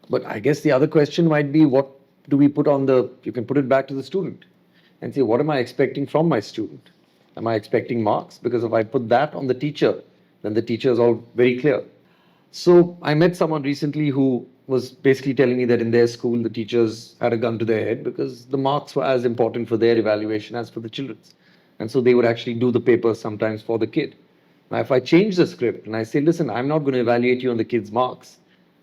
But I guess the other question might be, what do we put on you can put it back to the student and say, what am I expecting from my student? Am I expecting marks? Because if I put that on the teacher, then the teacher is all very clear. So I met someone recently who was basically telling me that in their school, the teachers had a gun to their head because the marks were as important for their evaluation as for the children's. And so they would actually do the paper sometimes for the kid. Now, if I change the script and I say, listen, I'm not going to evaluate you on the kid's marks,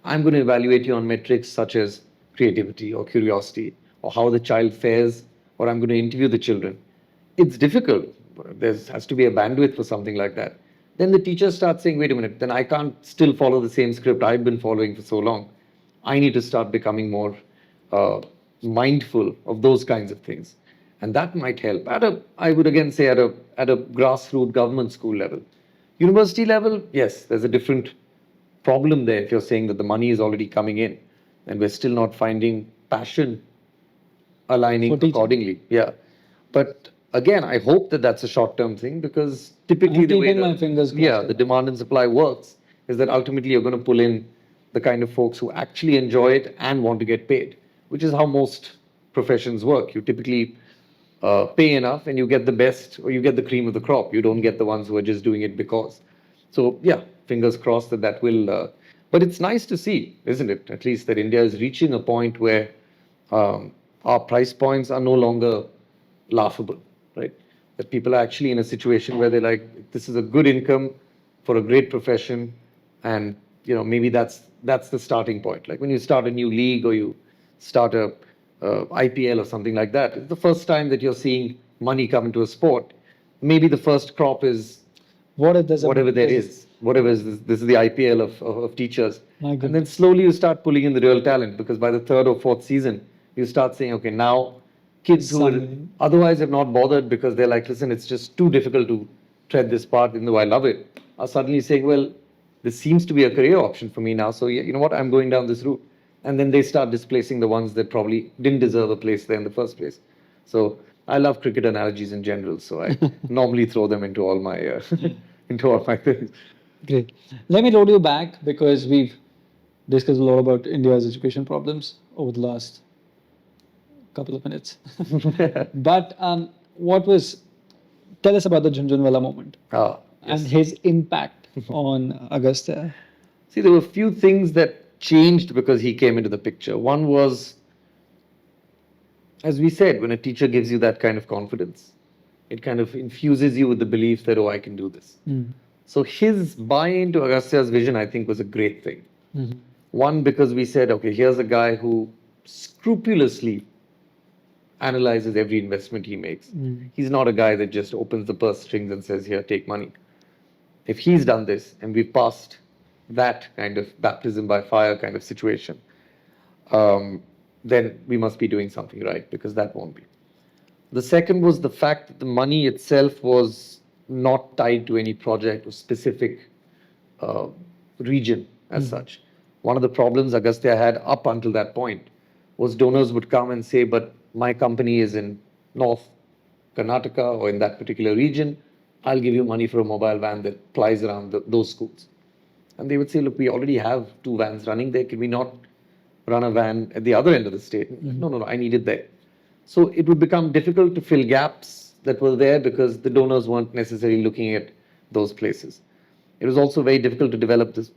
I'm going to evaluate you on metrics such as creativity or curiosity or how the child fares, or I'm going to interview the children. It's difficult. There has to be a bandwidth for something like that. Then the teachers start saying, wait a minute, then I can't still follow the same script I've been following for so long. I need to start becoming more mindful of those kinds of things. And that might help. I would again say at a grassroots government school level. University level, yes, there's a different problem there if you're saying that the money is already coming in and we're still not finding passion aligning accordingly. Yeah. But again, I hope that that's a short-term thing because typically the way the demand and supply works is that ultimately you're going to pull in the kind of folks who actually enjoy it and want to get paid, which is how most professions work. You typically pay enough and you get the best or you get the cream of the crop. You don't get the ones who are just doing it because. So yeah, fingers crossed that will. But it's nice to see, isn't it? At least that India is reaching a point where our price points are no longer laughable, right? That people are actually in a situation where they're like, this is a good income for a great profession, and maybe that's the starting point. Like when you start a new league or you start a IPL or something like that, it's the first time that you're seeing money come into a sport. Maybe the first crop is whatever there is. Whatever is this is the IPL of teachers. And then slowly you start pulling in the real talent because by the third or fourth season, you start saying, okay, now kids who would otherwise have not bothered because they're like, listen, it's just too difficult to tread this path, even though I love it, are suddenly saying, well, this seems to be a career option for me now. So, yeah, you know what, I'm going down this route. And then they start displacing the ones that probably didn't deserve a place there in the first place. So I love cricket analogies in general. So I normally throw them into all my things. Great. Let me roll you back because we've discussed a lot about India's education problems over the last couple of minutes. But tell us about the Jhunjhunwala moment and his impact on Agastya. See, there were a few things that changed because he came into the picture. One was, as we said, when a teacher gives you that kind of confidence, it kind of infuses you with the belief that, oh, I can do this. So his buy-in to Agastya's vision, I think, was a great thing. One, because we said, okay, here's a guy who scrupulously analyzes every investment he makes. He's not a guy that just opens the purse strings and says, here, take money. If he's done this and we've passed that kind of baptism by fire kind of situation, then we must be doing something right, because that won't be. The second was the fact that the money itself was not tied to any project or specific uh, region as such. One of the problems Agastya had up until that point was donors would come and say, but my company is in North Karnataka or in that particular region. I'll give you money for a mobile van that plies around those schools. And they would say, look, we already have 2 vans running there. Can we not run a van at the other end of the state? No, I need it there. So it would become difficult to fill gaps that were there because the donors weren't necessarily looking at those places. It was also very difficult to develop this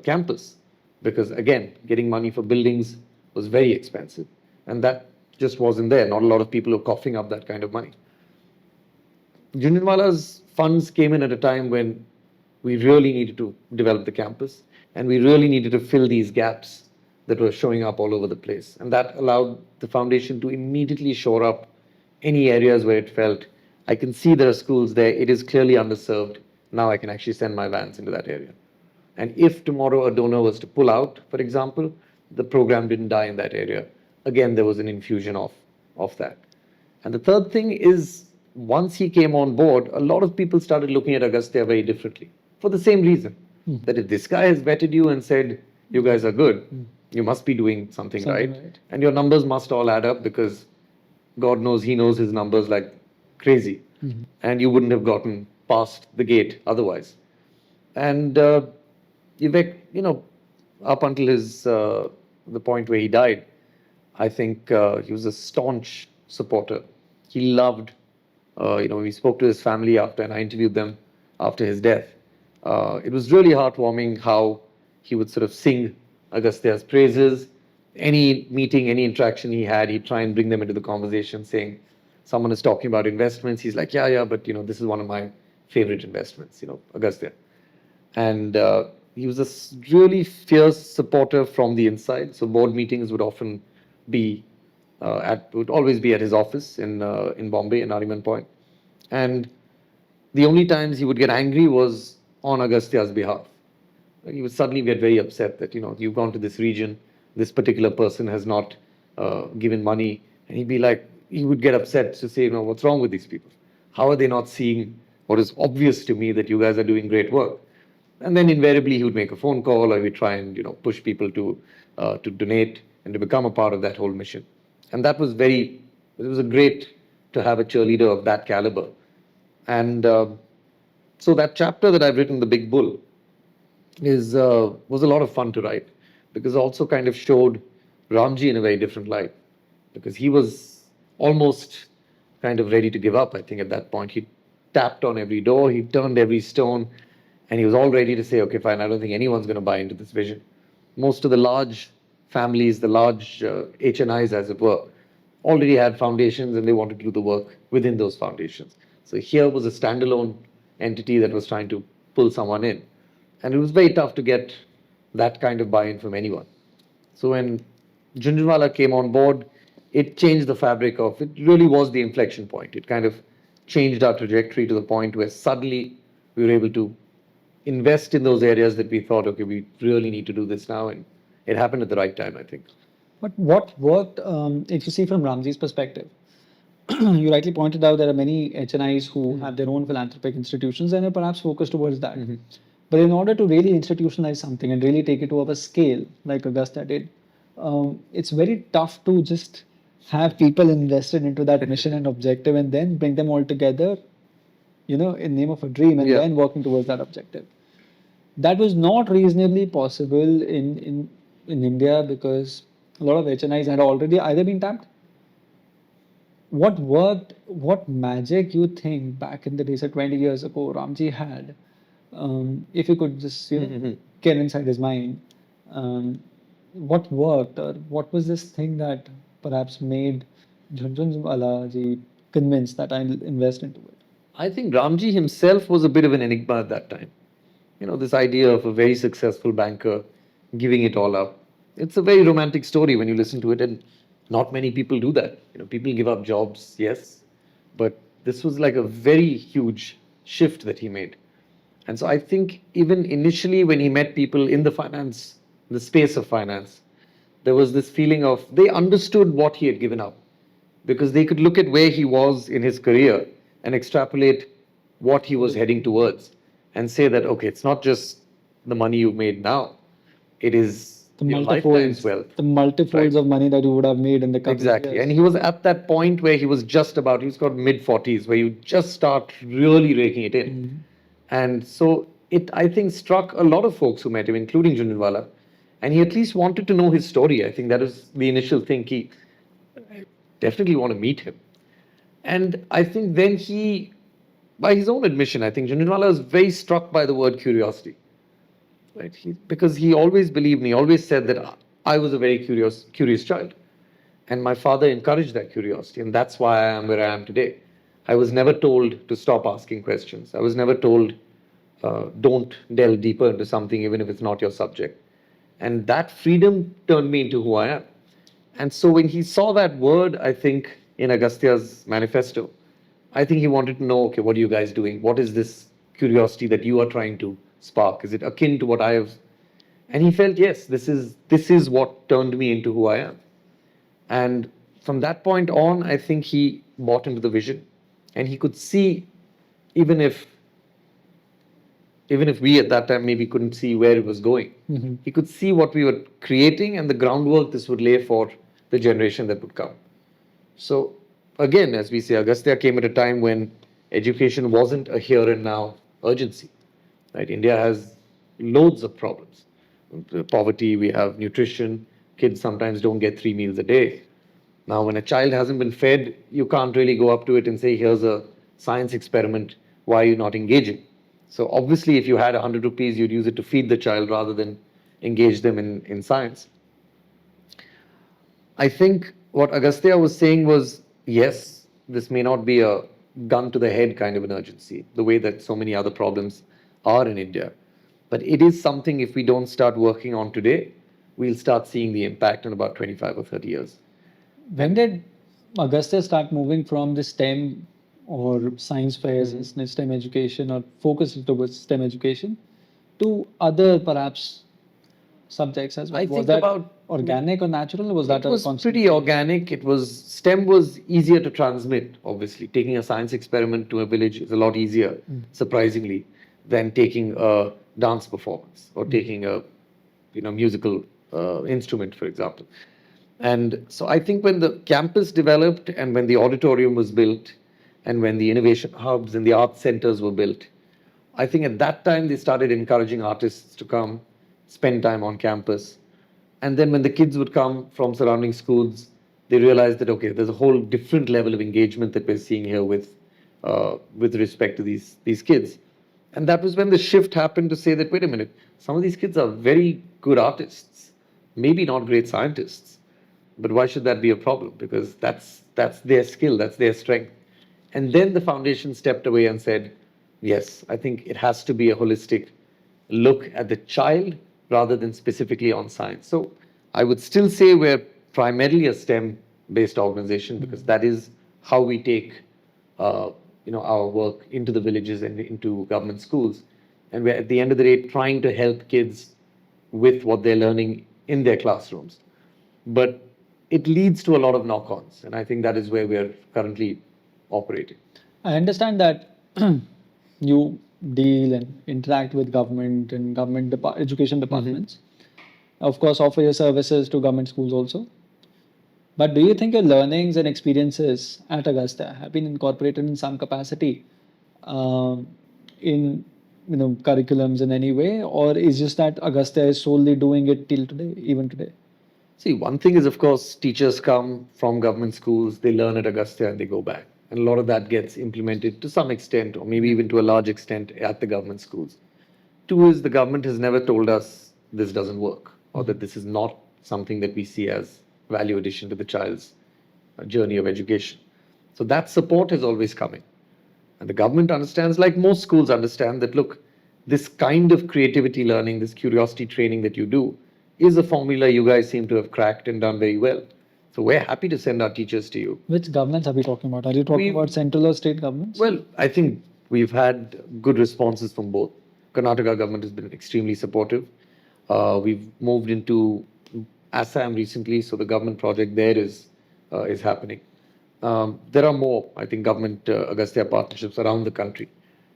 campus because, again, getting money for buildings was very expensive. And that just wasn't there. Not a lot of people were coughing up that kind of money. Jhunjhunwala's funds came in at a time when we really needed to develop the campus and we really needed to fill these gaps that were showing up all over the place. And that allowed the foundation to immediately shore up any areas where it felt, I can see there are schools there, it is clearly underserved, now I can actually send my vans into that area. And if tomorrow a donor was to pull out, for example, the program didn't die in that area. Again, there was an infusion of that. And the third thing is, once he came on board, a lot of people started looking at Agastya very differently for the same reason. That if this guy has vetted you and said, you guys are good, you must be doing something right. And your numbers must all add up because God knows he knows his numbers like crazy. And you wouldn't have gotten past the gate otherwise. And Vivek, up until the point where he died, I think he was a staunch supporter. He loved, we spoke to his family after, and I interviewed them after his death. It was really heartwarming how he would sort of sing Agastya's praises. Any meeting, any interaction he had, he'd try and bring them into the conversation, saying, someone is talking about investments. He's like, yeah, but this is one of my favorite investments, Agastya. And he was a really fierce supporter from the inside. So board meetings would often be would always be at his office in Bombay, in Nariman Point. And the only times he would get angry was on Agastya's behalf. He would suddenly get very upset that, you've gone to this region, this particular person has not given money. And he'd be like, he would get upset to say, what's wrong with these people? How are they not seeing what is obvious to me that you guys are doing great work? And then invariably he would make a phone call or he would try and, push people to donate and to become a part of that whole mission. And that was it was a great to have a cheerleader of that caliber. And so that chapter that I've written, The Big Bull, was a lot of fun to write because it also kind of showed Ramji in a very different light because he was almost kind of ready to give up. I think at that point he tapped on every door, he turned every stone, and he was all ready to say, okay, fine, I don't think anyone's going to buy into this vision. Most of the large families, the large HNIs, as it were, already had foundations and they wanted to do the work within those foundations. So here was a standalone entity that was trying to pull someone in. And it was very tough to get that kind of buy-in from anyone. So when Jhunjhunwala came on board, it changed the fabric of it. Really was the inflection point. It kind of changed our trajectory to the point where suddenly we were able to invest in those areas that we thought, okay, we really need to do this now. And it happened at the right time, I think. But what worked, if you see from Ramji's perspective, you rightly pointed out there are many HNIs who have their own philanthropic institutions and are perhaps focused towards that. But in order to really institutionalize something and really take it to a scale like Agastya did, it's very tough to just have people invested into that mission and objective and then bring them all together, in name of a dream and then working towards that objective. That was not reasonably possible in India because a lot of HNIs had already either been tapped. What worked, what magic you think back in the days, 20 years ago, Ramji had, if you could just get inside his mind, what worked or what was this thing that perhaps made Jhunjhunwala ji convinced that I'll invest into it? I think Ramji himself was a bit of an enigma at that time. this idea of a very successful banker giving it all up. It's a very romantic story when you listen to it, and not many people do that. People give up jobs, yes, but this was like a very huge shift that he made. And so I think even initially when he met people in the space of finance, there was this feeling of they understood what he had given up because they could look at where he was in his career and extrapolate what he was heading towards and say that, okay, it's not just the money you've made now, it is The your lifetime's multifolds, wealth. the multifolds Right. of money that you would have made in the couple of Exactly. years. And he was at that point where he was he's got mid 40s, where you just start really raking it in. And so it, I think, struck a lot of folks who met him, including Junjunwala. And he at least wanted to know his story. I think that was the initial thing. He definitely want to meet him. And I think then by his own admission, I think Junjunwala was very struck by the word curiosity. Right? Because he always believed and he always said that I was a very curious child. And my father encouraged that curiosity. And that's why I am where I am today. I was never told to stop asking questions. I was never told, don't delve deeper into something, even if it's not your subject. And that freedom turned me into who I am. And so when he saw that word, I think, in Agastya's manifesto, I think he wanted to know, okay, what are you guys doing? What is this curiosity that you are trying to spark? Is it akin to what I have? And he felt, yes, this is what turned me into who I am. And from that point on, I think he bought into the vision, and he could see, even if we at that time maybe couldn't see where it was going, he could see what we were creating and the groundwork this would lay for the generation that would come. So again, as we say, Agastya came at a time when education wasn't a here and now urgency. Right? India has loads of problems. Poverty, we have nutrition, kids sometimes don't get 3 meals a day. Now, when a child hasn't been fed, you can't really go up to it and say, here's a science experiment, why are you not engaging? So obviously, if you had 100 rupees, you'd use it to feed the child rather than engage them in science. I think what Agastya was saying was, yes, this may not be a gun to the head kind of an urgency, the way that so many other problems are in India. But it is something, if we don't start working on today, we'll start seeing the impact in about 25 or 30 years. When did Agastya start moving from the STEM or science fairs and STEM education or focus towards STEM education to other perhaps subjects as well? I Was think that about organic or natural, or was that It was a constant? pretty organic. STEM was easier to transmit, obviously. Taking a science experiment to a village is a lot easier, surprisingly, than taking a dance performance or taking a musical instrument, for example. And so I think when the campus developed and when the auditorium was built and when the innovation hubs and the art centers were built, I think at that time they started encouraging artists to come spend time on campus. And then when the kids would come from surrounding schools, they realized that, okay, there's a whole different level of engagement that we're seeing here with respect to these kids. And that was when the shift happened to say that, wait a minute, some of these kids are very good artists, maybe not great scientists, but why should that be a problem? Because that's their skill, that's their strength. And then the foundation stepped away and said, yes, I think it has to be a holistic look at the child rather than specifically on science. So I would still say we're primarily a STEM based organization because that is how we take our work into the villages and into government schools. And we're at the end of the day trying to help kids with what they're learning in their classrooms. But it leads to a lot of knock-ons, and I think that is where we're currently operating. I understand that you deal and interact with government and government education departments. Of course, offer your services to government schools also. But do you think your learnings and experiences at Augusta have been incorporated in some capacity um, in curriculums in any way, or is just that Augusta is solely doing it till today, even today? See, one thing is, of course, teachers come from government schools, they learn at Augusta and they go back. And a lot of that gets implemented to some extent, or maybe even to a large extent, at the government schools. Two is the government has never told us this doesn't work, or that this is not something that we see as value addition to the child's journey of education. So that support is always coming. And the government understands, like most schools understand, that look, this kind of creativity learning, this curiosity training that you do, is a formula you guys seem to have cracked and done very well. So we're happy to send our teachers to you. Which governments are we talking about? Are you talking We- about central or state governments? Well, I think we've had good responses from both. Karnataka government has been extremely supportive. We've moved into Assam recently, so the government project there is happening. There are more, I think, government Agastya partnerships around the country,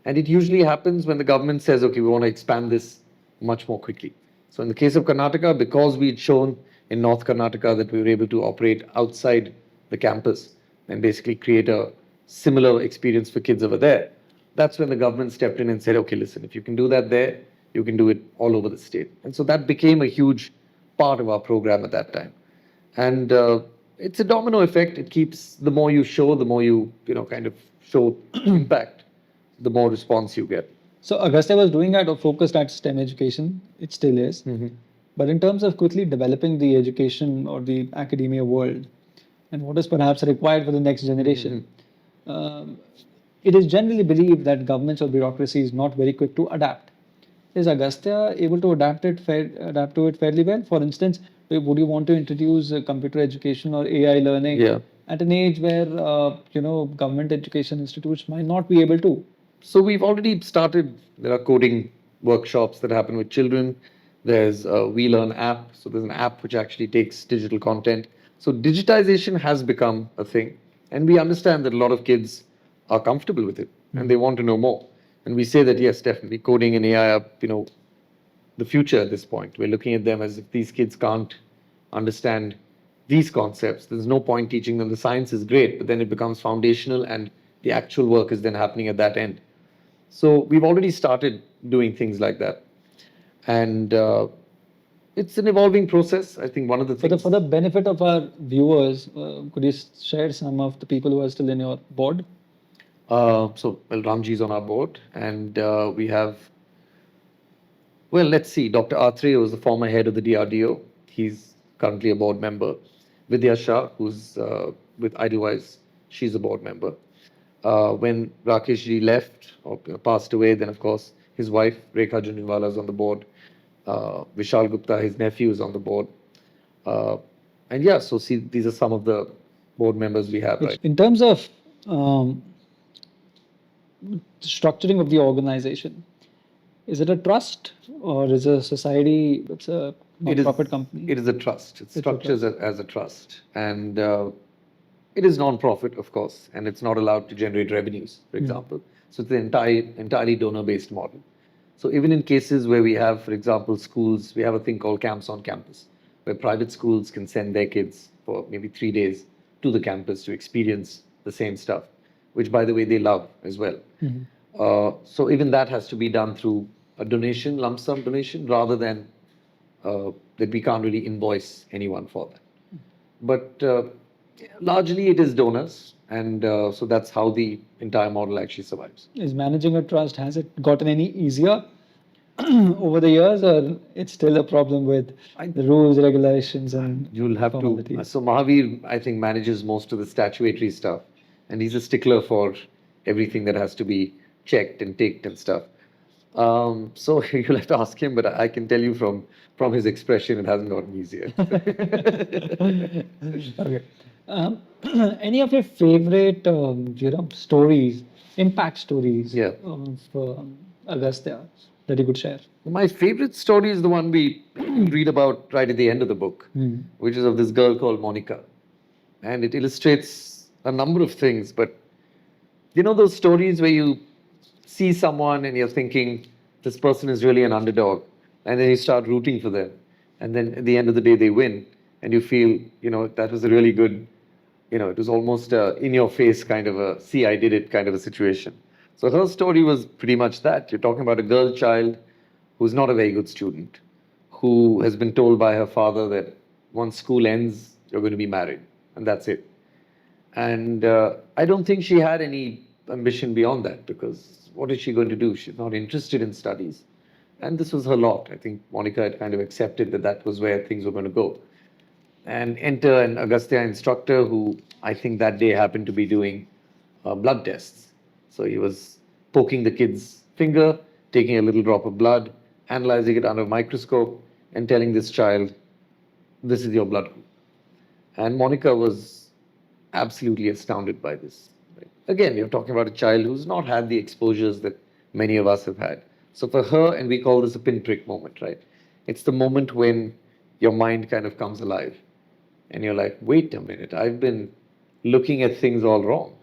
and it usually happens when the government says, "Okay, we want to expand this much more quickly." So, in the case of Karnataka, because we'd shown in North Karnataka that we were able to operate outside the campus and basically create a similar experience for kids over there, that's when the government stepped in and said, "Okay, listen, if you can do that there, you can do it all over the state." And so that became a huge part of our program at that time. And it's a domino effect. It keeps, the more you show, the more kind of show impact, the more response you get. So Agastya was doing that or focused at STEM education. It still is. But in terms of quickly developing the education or the academia world and what is perhaps required for the next generation, um, it is generally believed that governments or bureaucracy is not very quick to adapt. Is Agastya able to adapt to it fairly well? For instance, would you want to introduce computer education or AI learning Yeah. at an age where government education institutes might not be able to? So we've already started. There are coding workshops that happen with children. There's a We Learn app. So there's an app which actually takes digital content. So digitization has become a thing, and we understand that a lot of kids are comfortable with it and they want to know more. And we say that yes, definitely coding and AI are the future at this point. We're looking at them as if these kids can't understand these concepts. There's no point teaching them. The science is great, but then it becomes foundational and the actual work is then happening at that end. So we've already started doing things like that. And it's an evolving process. I think one of the For things. the benefit of our viewers, could you share some of the people who are still in your board? Well, Ramji is on our board, and we have, well, let's see, Dr. Atre was the former head of the DRDO. He's currently a board member. Vidya Shah, who's with Idlewise, she's a board member. When Rakesh ji left or passed away, then of course his wife Rekha Jhunjhunwala is on the board. Vishal Gupta, his nephew, is on the board. And yeah, so see, these are some of the board members we have, right? In terms of structuring of the organization, is it a trust or is it a society? It's a non-profit company. It is a trust. It's a structured as a trust. And it is non-profit, of course, and it's not allowed to generate revenues, for example. So it's an entirely donor-based model. So even in cases where we have, for example, schools, we have a thing called camps on campus, where private schools can send their kids for maybe 3 days to the campus to experience the same stuff, which, by the way, they love as well. So even that has to be done through a donation, lump sum donation, rather than that we can't really invoice anyone for that. But largely it is donors, and so that's how the entire model actually survives. Is managing a trust, has it gotten any easier over the years, or it's still a problem with the rules, regulations, and You'll have to. formalities? So Mahavir, I think, manages most of the statutory stuff, and he's a stickler for everything that has to be checked and ticked and stuff. So you'll have to ask him, but I can tell you from his expression, it hasn't gotten easier. Okay. Any of your favorite, stories, impact stories Yeah. of Agastya that you could share? My favorite story is the one we read about right at the end of the book, which is of this girl called Monica. And it illustrates a number of things. But you know those stories where you see someone and you're thinking, this person is really an underdog. And then you start rooting for them. And then at the end of the day, they win. And you feel, that was a really good, it was almost in your face kind of a, see, I did it kind of a situation. So her story was pretty much that. You're talking about a girl child who's not a very good student, who has been told by her father that once school ends, you're going to be married, and that's it. And I don't think she had any ambition beyond that, because what is she going to do? She's not interested in studies. And this was her lot. I think Monica had kind of accepted that that was where things were going to go. And enter an Agastya instructor who I think that day happened to be doing blood tests. So he was poking the kid's finger taking a little drop of blood, analyzing it under a microscope, and telling this child, this is your blood group. And Monica was absolutely astounded by this. Right? Again, you're talking about a child who's not had the exposures that many of us have had. So for her, and we call this a pinprick moment, right? It's the moment when your mind kind of comes alive and you're like, wait a minute, I've been looking at things all wrong.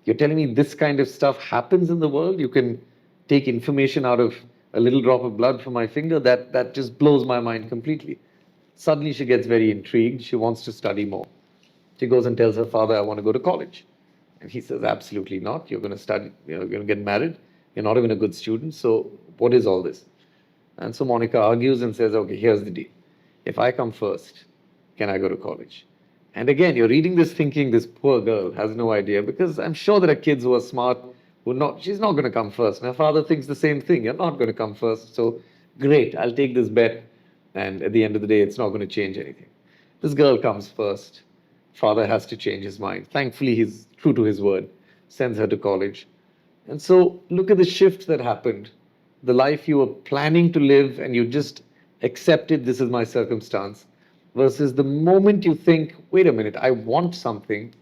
You're telling me this kind of stuff happens in the world? You can take information out of a little drop of blood from my finger? That just blows my mind completely. Suddenly she gets very intrigued. She wants to study more. She goes and tells her father, I want to go to college. And he says, absolutely not. You're going to study, you're going to get married. You're not even a good student. So what is all this? And so Monica argues and says, okay, here's the deal. If I come first, can I go to college? And again, you're reading this thinking this poor girl has no idea, because I'm sure there are kids who are smart who not, she's not going to come first. And her father thinks the same thing. You're not going to come first. So great, I'll take this bet. And at the end of the day, it's not going to change anything. This girl comes first. Father has to change his mind. Thankfully, he's true to his word, sends her to college. And so look at the shift that happened. The life you were planning to live and you just accepted, this is my circumstance, versus the moment you think, wait a minute, I want something.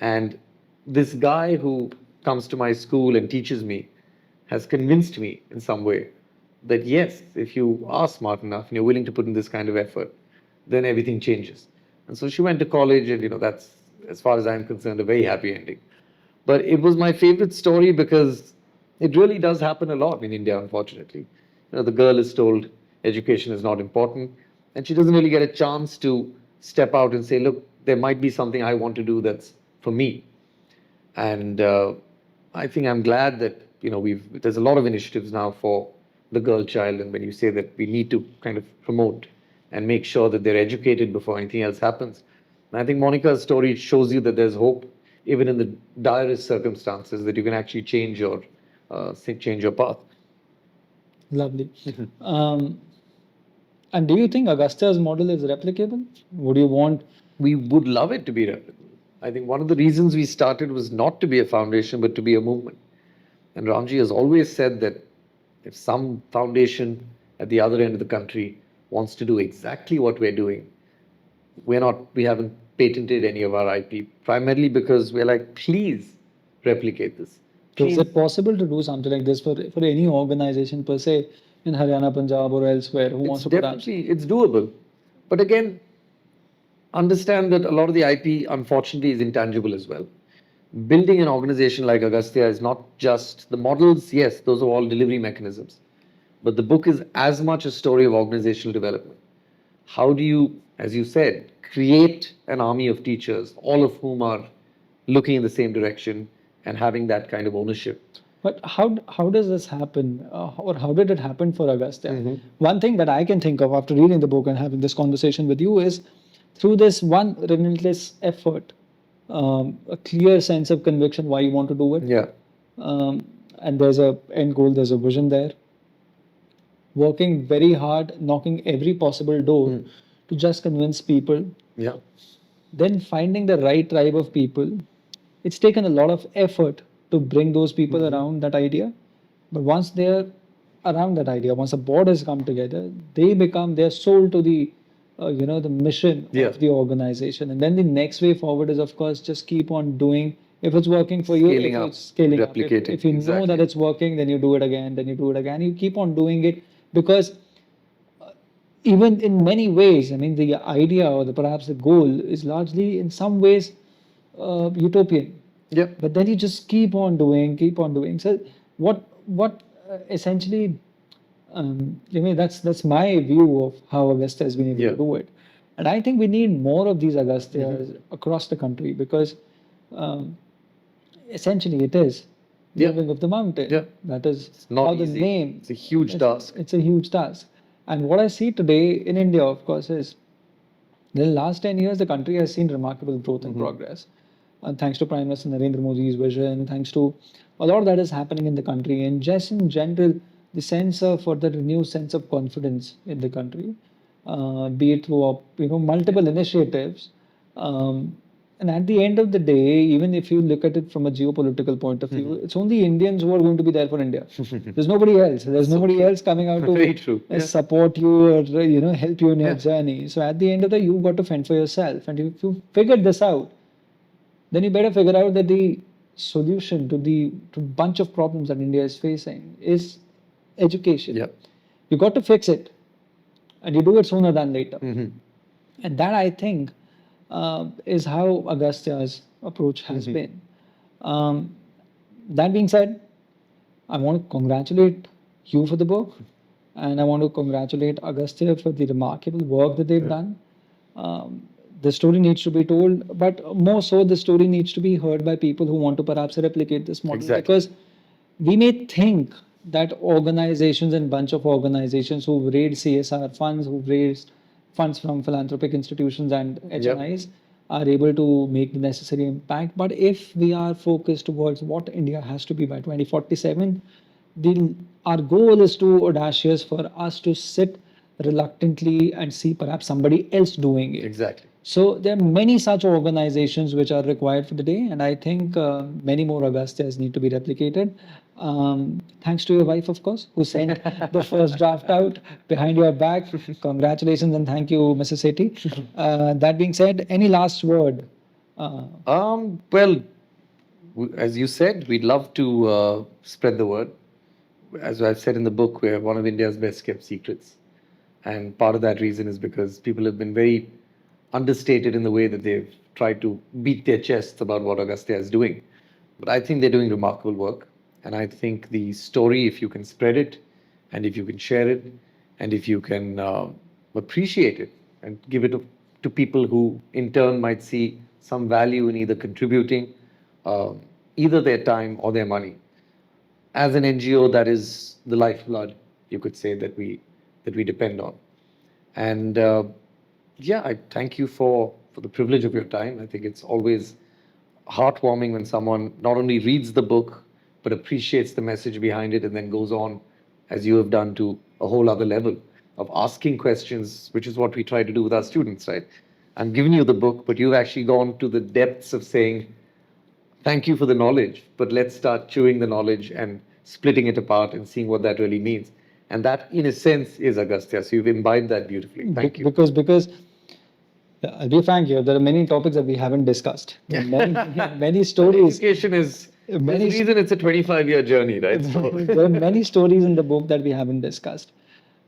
And this guy who comes to my school and teaches me has convinced me in some way that yes, if you are smart enough and you're willing to put in this kind of effort, then everything changes. And so she went to college, and that's, as far as I'm concerned, a very happy ending. But it was my favorite story because it really does happen a lot in India, unfortunately. The girl is told education is not important, and she doesn't really get a chance to step out and say, look, there might be something I want to do that's for me. And I think I'm glad that there's a lot of initiatives now for the girl child, and when you say that we need to kind of promote and make sure that they're educated before anything else happens. And I think Monica's story shows you that there's hope, even in the direst circumstances, that you can actually change your path. Lovely. And do you think Agastya's model is replicable? Would you want? We would love it to be replicable. I think one of the reasons we started was not to be a foundation, but to be a movement. And Ramji has always said that if some foundation at the other end of the country wants to do exactly what we're doing, we haven't patented any of our IP, primarily because we're like, please replicate this. So is it possible to do something like this for any organization per se in Haryana, Punjab, or elsewhere who wants to put up? It's doable. But again, understand that a lot of the IP, unfortunately, is intangible as well. Building an organization like Agastya is not just the models, yes, those are all delivery mechanisms. But the book is as much a story of organizational development. How do you, as you said, create an army of teachers, all of whom are looking in the same direction and having that kind of ownership? But how does this happen, or how did it happen for Agastya? One thing that I can think of after reading the book and having this conversation with you is through this one relentless effort, a clear sense of conviction why you want to do it. Yeah. And there's a end goal, there's a vision there. Working very hard, knocking every possible door to just convince people. Yeah. Then finding the right tribe of people. It's taken a lot of effort to bring those people around that idea. But once they're around that idea, once the board has come together, they're sold to the the mission of the organization. And then the next way forward is, of course, just keep on doing. If it's working for you, Scaling up, scaling up. replicating. If you know that it's working, then you do it again, then you do it again. You keep on doing it because even in many ways, I mean, the idea or perhaps the goal is largely in some ways utopian. Yep. But then you just keep on doing. So what essentially, that's my view of how Agastya has been able to do it. And I think we need more of these Agastyas across the country because essentially it is moving of the mountain. Yeah. That is It's not how the easy. name. It's a huge task. It's a huge task. And what I see today in India, of course, is the last 10 years, the country has seen remarkable growth and progress. And thanks to Prime Minister Narendra Modi's vision, thanks to a lot that is happening in the country, and just in general, the sense of, or the renewed sense of confidence in the country, be it through multiple initiatives, And at the end of the day, even if you look at it from a geopolitical point of view, it's only Indians who are going to be there for India. There's nobody else. There's So nobody true. else coming out to Very true. Yeah. support you or help you in your Yeah. journey. So at the end of the day, you've got to fend for yourself. And if you figured this out, then you better figure out that the solution to bunch of problems that India is facing is education. Yeah. You got to fix it, and you do it sooner than later. Mm-hmm. And that, I think, is how Agastya's approach has been. Um, that being said, I want to congratulate you for the book, and I want to congratulate Agastya for the remarkable work that they've done. Um, the story needs to be told, but more so, the story needs to be heard by people who want to perhaps replicate this model. Exactly. Because we may think that organizations and bunch of organizations who've raised CSR funds, who've raised funds from philanthropic institutions and HNIs are able to make the necessary impact. But if we are focused towards what India has to be by 2047, our goal is too audacious for us to sit reluctantly and see perhaps somebody else doing it. Exactly. So there are many such organizations which are required for the day, and I think many more Agastyas need to be replicated. Thanks to your wife, of course, who sent the first draft out behind your back. Congratulations and thank you, Mrs. Sethi. That being said, any last word? Well, as you said, we'd love to spread the word. As I've said in the book, we're one of India's best kept secrets. And part of that reason is because people have been very understated in the way that they've tried to beat their chests about what Agastya is doing. But I think they're doing remarkable work. And I think the story, if you can spread it, and if you can share it, and if you can appreciate it, and give it to people who in turn might see some value in either contributing either their time or their money. As an NGO, that is the lifeblood, you could say, that we depend on. And yeah, I thank you for the privilege of your time. I think it's always heartwarming when someone not only reads the book but appreciates the message behind it and then goes on, as you have done, to a whole other level of asking questions, which is what we try to do with our students, right? I'm giving you the book, but you've actually gone to the depths of saying, thank you for the knowledge, but let's start chewing the knowledge and splitting it apart and seeing what that really means. And that, in a sense, is Agastya. So you've imbibed that beautifully. Thank you. Because I'll be frank here, there are many topics that we haven't discussed. Many stories. Education is, there's a reason it's a 25-year journey, right? So There are many stories in the book that we haven't discussed.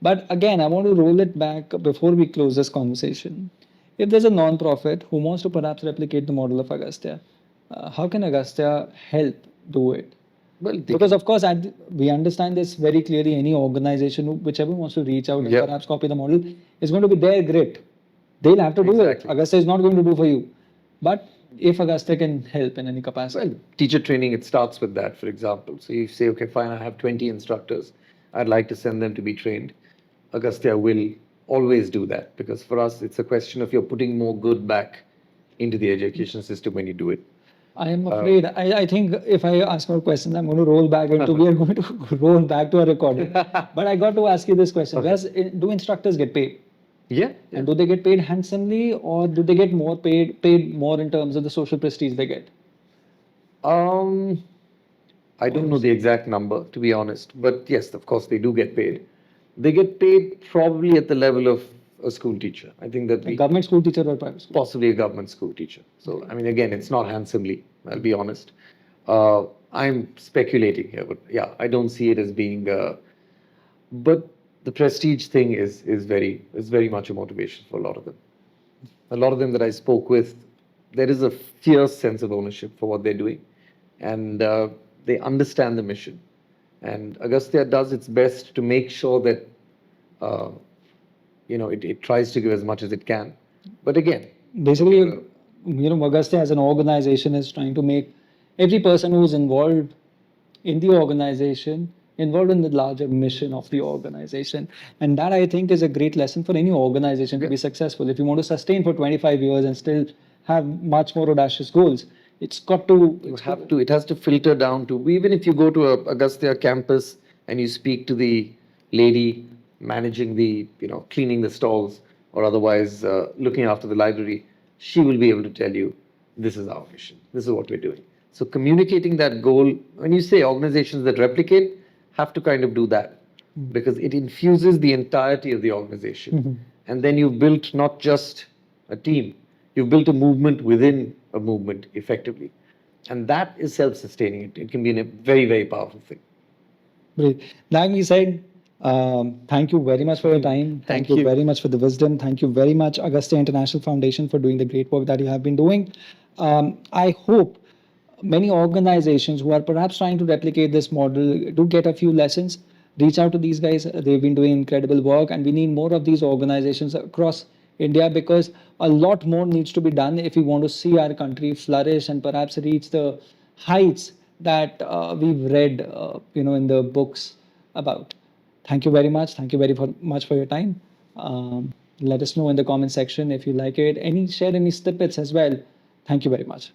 But again, I want to roll it back before we close this conversation. If there's a non-profit who wants to perhaps replicate the model of Agastya, how can Agastya help do it? well, Because of course, we understand this very clearly. Any organization, whichever wants to reach out and Yep. perhaps copy the model, is going to be their grit. They'll have to do Exactly. it. Agastya is not going to do for you. But if Agastya can help in any capacity, well, teacher training, it starts with that, for example. So you say, okay, fine, I have 20 instructors. I'd like to send them to be trained. Agastya will always do that, because for us, it's a question of you're putting more good back into the education system when you do it. I am afraid. I think if I ask more questions, I'm going to roll back into. We are going to roll back to a recording. But I got to ask you this question: do instructors get paid? Yeah. And do they get paid handsomely, or do they get more paid more in terms of the social prestige they get? I don't know the exact number, to be honest, but yes, of course, they do get paid. They get paid probably at the level of a school teacher. I think that A government school teacher or private school? possibly a government school teacher. So, I mean, again, it's not handsomely, I'll be honest. I'm speculating here, but yeah, I don't see it as being. But the prestige thing is very much a motivation for a lot of them. A lot of them that I spoke with, there is a fierce sense of ownership for what they're doing, and they understand the mission. And Agastya does its best to make sure that it tries to give as much as it can. But again, Basically, Agastya as an organization is trying to make every person who is involved in the organization involved in the larger mission of the organization. And that, I think, is a great lesson for any organization to be successful. If you want to sustain for 25 years and still have much more audacious goals, it's got to. it has to filter down to, even if you go to a Agastya campus and you speak to the lady managing the, cleaning the stalls or otherwise looking after the library, she will be able to tell you this is our mission, this is what we're doing. So communicating that goal, when you say organizations that replicate, have to kind of do that because it infuses the entirety of the organization. And then you've built not just a team, you've built a movement within a movement effectively. And that is self-sustaining. It can be a very, very powerful thing. Great. Like we said, thank you very much for your time. Thank you you. very much for the wisdom. Thank you very much, Agastya International Foundation, for doing the great work that you have been doing. I hope many organizations who are perhaps trying to replicate this model do get a few lessons. Reach out to these guys. They've been doing incredible work, and we need more of these organizations across India because a lot more needs to be done if we want to see our country flourish and perhaps reach the heights that we've read, in the books about. Thank you very much. Thank you much for your time. Let us know in the comment section if you like it. Share any snippets as well. Thank you very much.